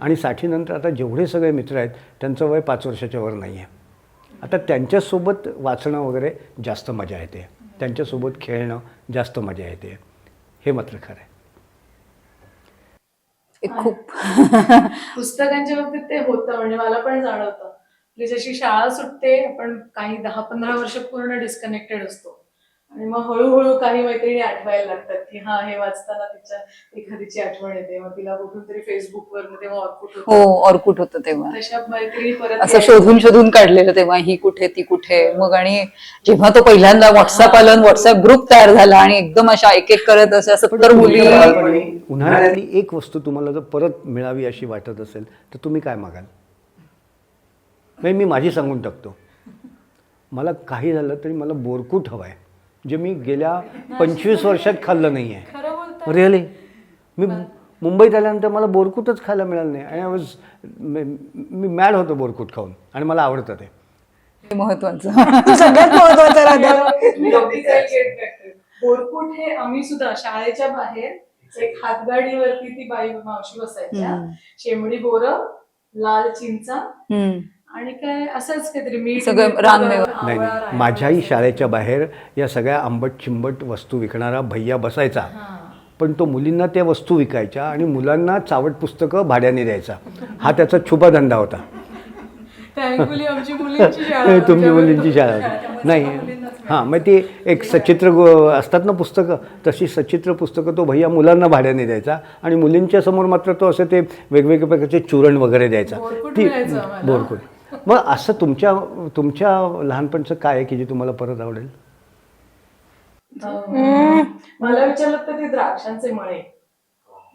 A: आणि 60नंतर आता जेवढे सगळे मित्र आहेत त्यांचं वय 5 वर्षाच्या वर नाही आहे. आता त्यांच्यासोबत वाचणं वगैरे जास्त मजा येते, त्यांच्यासोबत खेळणं जास्त मजा येते, हे मात्र खरं आहे.
D: एक खूप
B: पुस्तकांच्या बाबतीत ते होतं, म्हणजे मला पण जाणवतं की जशी शाळा सुटते आपण काही 10-15 वर्ष पूर्ण डिस्कनेक्टेड असतो आणि मग हळूहळू काही मैत्रिणी आठवायला लागतात की हा हे वाचताना तिच्या एखादीची आठवण येते, मग तिला कुठून तरी फेसबुकवर तेव्हा ऑर्कुट
D: हो
B: होतं,
D: ऑर्कुट होतं तेव्हा.
B: तशा मैत्रिणी परत
D: असं
B: यायच्या.
D: शोधून शोधून काढलेलं तेव्हा, ही कुठे ती कुठे. मग आणि जेव्हा तो पहिल्यांदा व्हॉट्सअप आलं, व्हॉट्सअप ग्रुप तयार झाला आणि एकदम अशा एक एक करत अशा 70 मुली.
A: उन्हाळ्यातली एक वस्तू तुम्हाला जर परत मिळावी अशी वाटत असेल तर तुम्ही काय मागाल? नाही, मी माझी सांगून टाकतो. मला काही झालं तरी मला बोरकूट हवं आहे, जे मी गेल्या 25 वर्षात खाल्लं नाही आहे.
B: खरं बोलताय.
A: रिअली. मी मुंबईत आल्यानंतर मला बोरकूटच खायला मिळालं नाही आणि मी मॅड होतो बोरकूट खाऊन आणि मला आवडतं ते.
D: हे महत्वाचं.
C: सगळ्यात महत्वाचं राहतं.
B: मी अगदी काही get करते. बोरकूट हे आम्ही सुद्धा शाळेच्या बाहेर एक हातगाडीवरती ती बाई मावशी बसायच्या, शेमडी बोरं, लाल चिंचा
D: हम्म.
B: आणि काय असंच काहीतरी मीठ,
D: सगळं
B: मीठ,
D: रानमेवा.
B: आवळा,
A: नाही नाही,
B: रायता.
A: माझ्याही शाळेच्या बाहेर या सगळ्या आंबट चिंबट वस्तू विकणारा भैया बसायचा.
B: हां.
A: पण तो मुलींना त्या वस्तू विकायच्या आणि मुलांना चावट पुस्तकं भाड्याने द्यायचा. हा त्याचा छुपा धंदा होता.
B: Thankfully आमची मुलींची शाळा होती.
A: तुमची मुलींची शाळा होती. नाही, हां, मग ती एक सचित्र असतात ना पुस्तकं, तशी सचित्र पुस्तकं तो भैया मुलांना भाड्याने द्यायचा आणि मुलींच्या समोर मात्र तो असं ते वेगवेगळ्या प्रकारचे चूरण वगैरे द्यायचा.
B: बोरकूट
A: ती
B: मिळायचं आम्हाला.
A: बोरकूट. मग असं तुमच्या लहानपणचं काय आहे की जे तुम्हाला परत आवडेल?
B: मला विचारलं तर ते द्राक्षांचे मळे,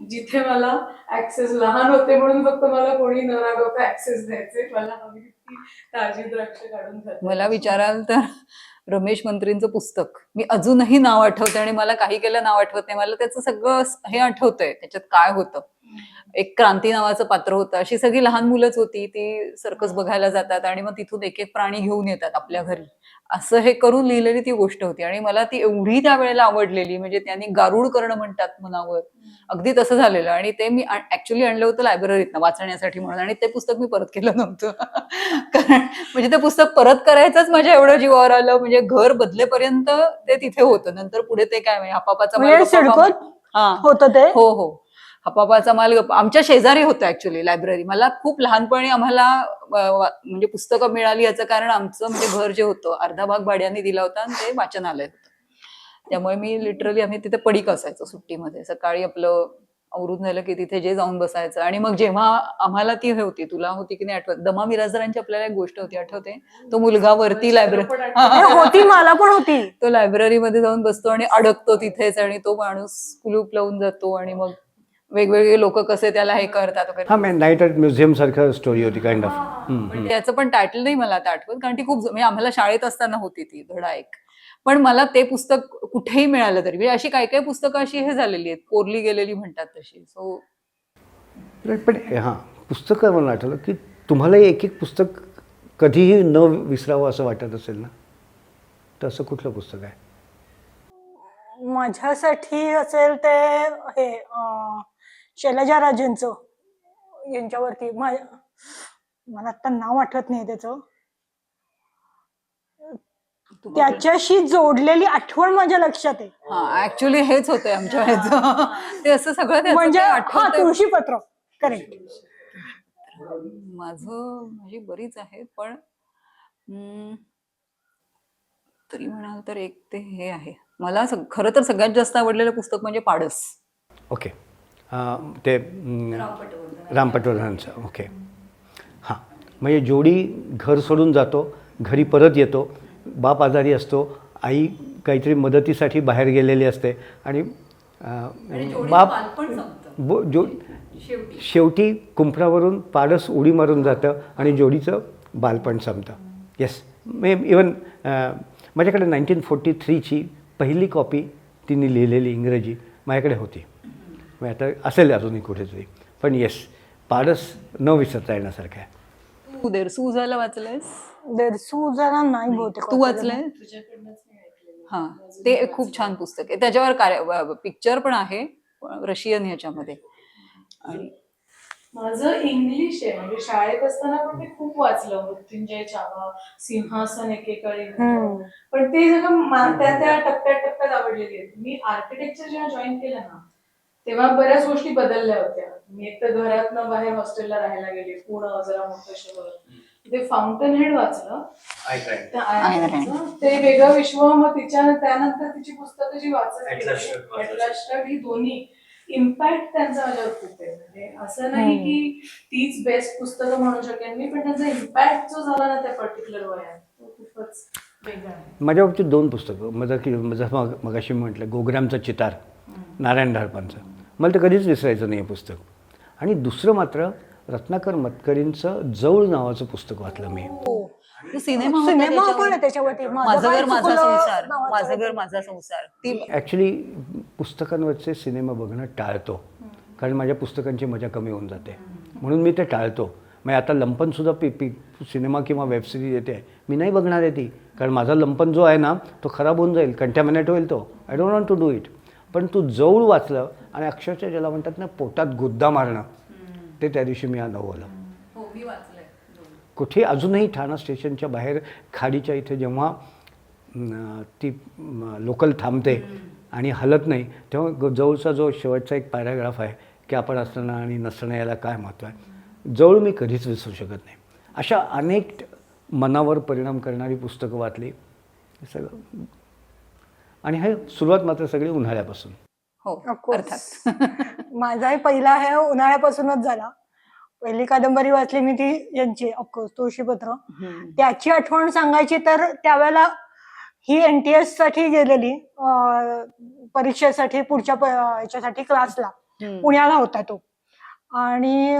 B: जिथे मला ऍक्सेस, लहान होते म्हणून फक्त मला कोणी न रागवता ऍक्सेस द्यायचे, मला हवी ती ताजी द्राक्ष काढून खाते.
D: मला विचाराल तर रमेश मंत्रींचं पुस्तक मी अजूनही नाव आठवते आणि मला काही केलं नाव आठवत नाही. मला त्याचं सगळं हे आठवतंय, त्याच्यात काय होतं. एक क्रांती नावाचं पात्र होतं. अशी सगळी लहान मुलंच होती, ती सर्कस बघायला जातात आणि मग तिथून एक एक प्राणी घेऊन येतात आपल्या घरी, असं हे करून लिहिलेली ती गोष्ट होती. आणि मला ती एवढी त्यावेळेला आवडलेली, म्हणजे त्यांनी गारुड करणं म्हणतात मनावर, अगदी तसं झालेलं. आणि ते मी ऍक्च्युली आणलं होतं लायब्ररीतनं वाचण्यासाठी म्हणून, आणि ते पुस्तक मी परत केलं नव्हतं. कारण म्हणजे ते पुस्तक परत करायचंच माझ्या एवढं जीवावर आलं. म्हणजे घर बदलेपर्यंत ते तिथे होतं. नंतर पुढे ते काय म्हणजे हापापाचा माल
C: म्हणजे
D: गप्पा
C: सिडकोत
D: हा
C: होतं ते.
D: हो हो, हापापाचा माल गप्पा आमच्या शेजारी होतं ऍक्च्युली लायब्ररी. मला खूप लहानपणी आम्हाला म्हणजे पुस्तकं मिळाली याचं कारण आमचं म्हणजे घर जे होतं अर्धा भाग भाड्याने दिला होता आणि ते वाचनालय होतं. त्यामुळे मी लिटरली आम्ही तिथे पडीक असायचो सुट्टीमध्ये. सकाळी आपलं आवरून झालं की तिथे जे जाऊन बसायचं. आणि मग जेव्हा आम्हाला ती हे होती, तुला होती की नाही आठवत, दमा मिरासदारांची आपल्याला एक गोष्ट होती आठवते, तो मुलगा वरती लायब्ररी
C: हे होती, मला पण होती.
D: तो लायब्ररीमध्ये जाऊन बसतो आणि अडकतो तिथेच आणि तो माणूस कुलूप लावून जातो आणि मग वेगवेगळे लोक कसे त्याला हे करतात वगैरे.
A: हां, मॅ नाईट ॲट म्युझियम सारखं स्टोरी होती काइंड ऑफ.
D: पण त्याचं पण टायटल नाही मला आता आठवत, कारण ती खूप म्हणजे आम्हाला शाळेत असताना होती ती धडा एक. पण मला ते पुस्तक कुठेही मिळालं तरी, म्हणजे अशी काही काही पुस्तकं अशी हे झालेली आहेत, कोरली गेलेली म्हणतात तशी. सो
A: पण हां, पुस्तकं मला आठवलं की तुम्हाला एक एक पुस्तक कधीही न विसरावं असं वाटत असेल ना, तर असं कुठलं पुस्तक आहे?
C: माझ्यासाठी असेल ते हे शैलजा राजेंचं, यांच्यावरती मला आता नाव आठवत नाही त्याचं. त्याच्याशी जोडलेली आठवण माझ्या लक्षात आहे.
D: हा, ऍक्च्युली हेच होतंय आमच्या ह्याचं. ते असं सगळं त्याचं
C: म्हणजे
D: ते
C: हा,
D: आठवतंय.
C: तुळशीपत्र. करेक्ट.
D: माझी बरीच आहेत, पण तरी म्हणाल तर एक ते हे आहे मला खरं तर सगळ्यात जास्त आवडलेलं पुस्तक म्हणजे पाडस.
A: ओके. ते राम पटवर्धनांचं. ओके. हां, म्हणजे जोडी घर सोडून जातो, घरी परत येतो, बाप आजारी असतो, आई काहीतरी मदतीसाठी बाहेर गेलेली असते आणि बाप शेवटी कुंपणावरून पाडस उडी मारून जातं आणि जोडीचं बालपण संपतं. येस, इवन माझ्याकडे 1943ची पहिली कॉपी तिने लिहिलेली इंग्रजी माझ्याकडे होती. मग आता असेल अजूनही कुठेतरी, पण येस, पाडस न विसरता येण्यासारखं आहे.
D: तू देरसू झालं वाचलंयस?
C: देरसू जरा नाही बहुतेक
D: तू
C: वाचलेलं.
D: वाचलंय?
B: तुझ्याकडनंच मी ऐकलेलं.
D: हा,
B: अजून
D: ते
B: मी
D: खूप
B: वाचलेलं
D: छान
B: नाही.
D: पुस्तक आहे. त्याच्यावर पिक्चर पण आहे रशियन ह्याच्यामध्ये. आणि
B: माझं इंग्लिश आहे, म्हणजे शाळेत असताना पण मी खूप वाचलं मृत्युंजय छावा, सिंहासन एकेकाळी होतं. पण ते सगळं त्या त्या टप्प्यात टप्प्यात आवडलेली आहेत. मी आर्किटेक्चर जेव्हा जॉईन केलं ना तेव्हा बऱ्याच गोष्टी बदलल्या होत्या. मी एक तर घरातनं बाहेर हॉस्टेलला राहायला गेले, पुणे जरा मोठं शहर. ते फाउंटन हेड वाचलं, त्या आयनरॅडचं. ते वेगळं विश्व. मग त्यानंतर तिची पुस्तकं जी वाचत ॲटलास श्रग ही दोन्ही इम्पॅक्ट त्यांचा माझ्यावर खूप आहे. म्हणजे असं नाही की तीच बेस्ट पुस्तकं म्हणू शकेन मी, पण त्यांचा इम्पॅक्ट जो झाला ना त्या पर्टिक्युलर वयात तो खूपच वेगळा आहे.
A: माझ्या बाबतीत 2 पुस्तकं. जसं मगाशी म्हटलं गोग्रामचं चितार, नारायण धारपांचं, मला ते कधीच विसरायचं नाही आहे पुस्तक. आणि दुसरं मात्र रत्नाकर मतकरींचं जवळ नावाचं पुस्तक वाचलं मी.
D: तो सिनेमा होता
C: सिनेमा पण
D: त्याच्यावर.
C: आहे त्याच्यावरती,
D: माझं
C: काय
D: घर माझा
C: चुकलं
D: संसार,
C: नावाचं
D: माझं
C: आहे.
D: घर माझा संसार. ती
A: ॲक्च्युली पुस्तकांवरचे सिनेमा बघणं टाळतो, कारण माझ्या पुस्तकांची मजा कमी होऊन जाते, म्हणून मी ते टाळतो. मग आता लंपनसुद्धा सिनेमा किंवा वेबसिरीज येते, मी नाही बघणार आहे ती, कारण माझा लंपन जो आहे ना तो खराब होऊन जाईल, कंटॅमिनेट होईल तो. I don't want to do it. पण तू जवळ वाचलं आणि अक्षरशः ज्याला म्हणतात ना पोटात गुद्दा मारणं, ते त्या दिवशी मी अनुभवलं.
D: मी वाचलंय.
A: कुठे अजूनही ठाणा स्टेशनच्या बाहेर खाडीच्या इथे जेव्हा ती लोकल थांबते आणि हलत नाही, तेव्हा जवळचा जो शेवटचा एक पॅराग्राफ आहे की आपण असताना आणि नसताना याला काय महत्त्व आहे, जवळ मी कधीच विसरू शकत नाही. अशा अनेक मनावर परिणाम करणारी पुस्तकं वाचली सगळं. आणि हे सुरुवात मात्र सगळी उन्हाळ्यापासून.
D: हो,
C: Of course.
D: अर्थात.
C: माझाही पहिला हे उन्हाळ्यापासूनच झाला. पहिली कादंबरी वाचली मी ती यांची ऑफकोर्स तुळशीपत्र. त्याची आठवण सांगायची तर त्यावेळेला ही NTS साठी गेलेली परीक्षेसाठी, पुढच्या याच्यासाठी क्लासला पुण्याला होता तो. आणि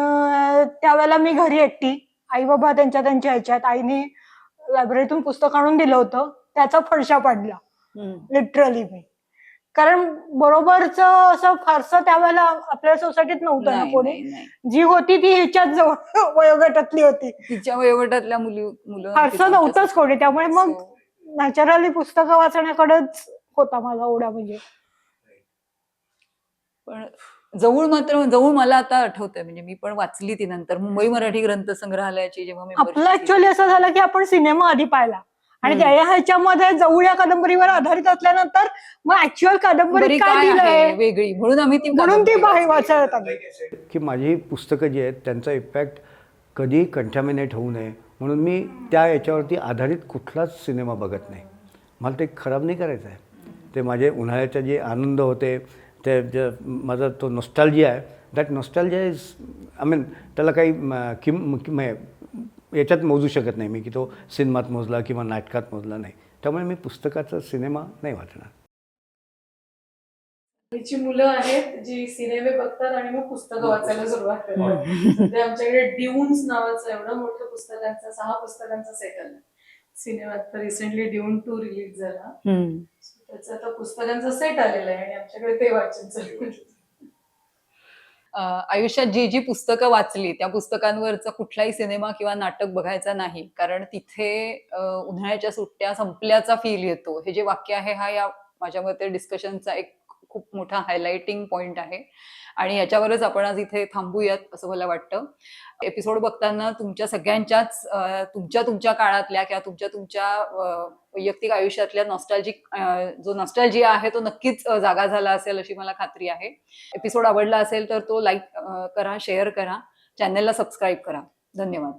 C: त्यावेळेला मी घरी एकटी, आई बाबा त्यांच्या ह्याच्यात, आईने लायब्ररीतून पुस्तक आणून दिलं होतं, त्याचा फडशा पडला लिटरली मी. कारण बरोबरच असं फारसं त्यावेळेला आपल्या सोसायटीत नव्हतं ना
D: नाही,
C: कोणी.
D: नाही, नाही.
C: जी होती ती ह्याच्यात जवळ वयोगटातली होती,
D: तिच्या वयोगटातल्या मुलं
C: फारसं नव्हतंच कोणी. त्यामुळे मग
D: So,
C: नॅचरली पुस्तकं वाचण्याकडेच होता माझा ओढा. म्हणजे
D: पण जवळ मला आता आठवतंय, म्हणजे मी पण वाचली ती नंतर मुंबई मराठी ग्रंथ संग्रहालयाची जेव्हा मी
C: आपलं ऍक्च्युअली असं झालं की आपण सिनेमा आधी पाहिला आणि त्या ह्याच्यामध्ये जवळ या कादंबरीवर आधारित असल्यानंतर मग ऍक्च्युअल कादंबरी काय
D: काय आहे
C: दिलंय
D: वेगळी, म्हणून ती
C: म्हणून
D: कादंबरी
C: वाचायला आली.
A: की माझी पुस्तकं जी आहेत त्यांचा इम्पॅक्ट कधी कंटॅमिनेट होऊ नये म्हणून मी त्या याच्यावरती आधारित कुठलाच सिनेमा बघत नाही. मला ते खराब नाही करायचं आहे. ते माझे उन्हाळ्याचे जे आनंद होते, ते जे माझा तो नॉस्टॅल्जिया आहे, that nostalgia is I mean त्याला काही याच्यात मोजू शकत नाही मी की तो सिनेमात मोजला किंवा नाटकात मोजला नाही. त्यामुळे मी पुस्तकाचा सिनेमा नाही वाचणार.
B: तिची मुलं आहेत जी सिनेमे बघतात आणि मग पुस्तकं वाचायला सुरुवात करतात. सध्या आमच्याकडे ड्यून्स नावाचं एवढं मोठं पुस्तकांचा 6 पुस्तकांचा सेट आला. सिनेमात तर रिसेंटली ड्यून 2 रिलीज झाला. त्याचा आता पुस्तकांचा सेट आलेला आहे आणि आमच्याकडे ते वाचन चालू आहे.
D: आयुष्यात जी पुस्तकं वाचली त्या पुस्तकांवरचा कुठलाही सिनेमा किंवा नाटक बघायचा नाही, कारण तिथे उन्हाळ्याच्या सुट्ट्या संपल्याचा फील येतो. हे जे वाक्य आहे हा या माझ्या मते डिस्कशनचा एक खूप मोठा हायलाइटिंग पॉइंट आहे आणि याच्यावरच आपण आज इथे थांबूयात असं मला वाटतं. एपिसोड बघताना तुमच्या सगळ्यांच्याच तुमच्या काळातल्या किंवा तुमच्या वैयक्तिक आयुष्यातल्या जो नॉस्टॅल्जिया आहे तो नक्कीच जागा झाला असेल अशी मला खात्री आहे. एपिसोड आवडला असेल तर तो लाईक करा, शेअर करा, चॅनलला सबस्क्राईब करा. धन्यवाद.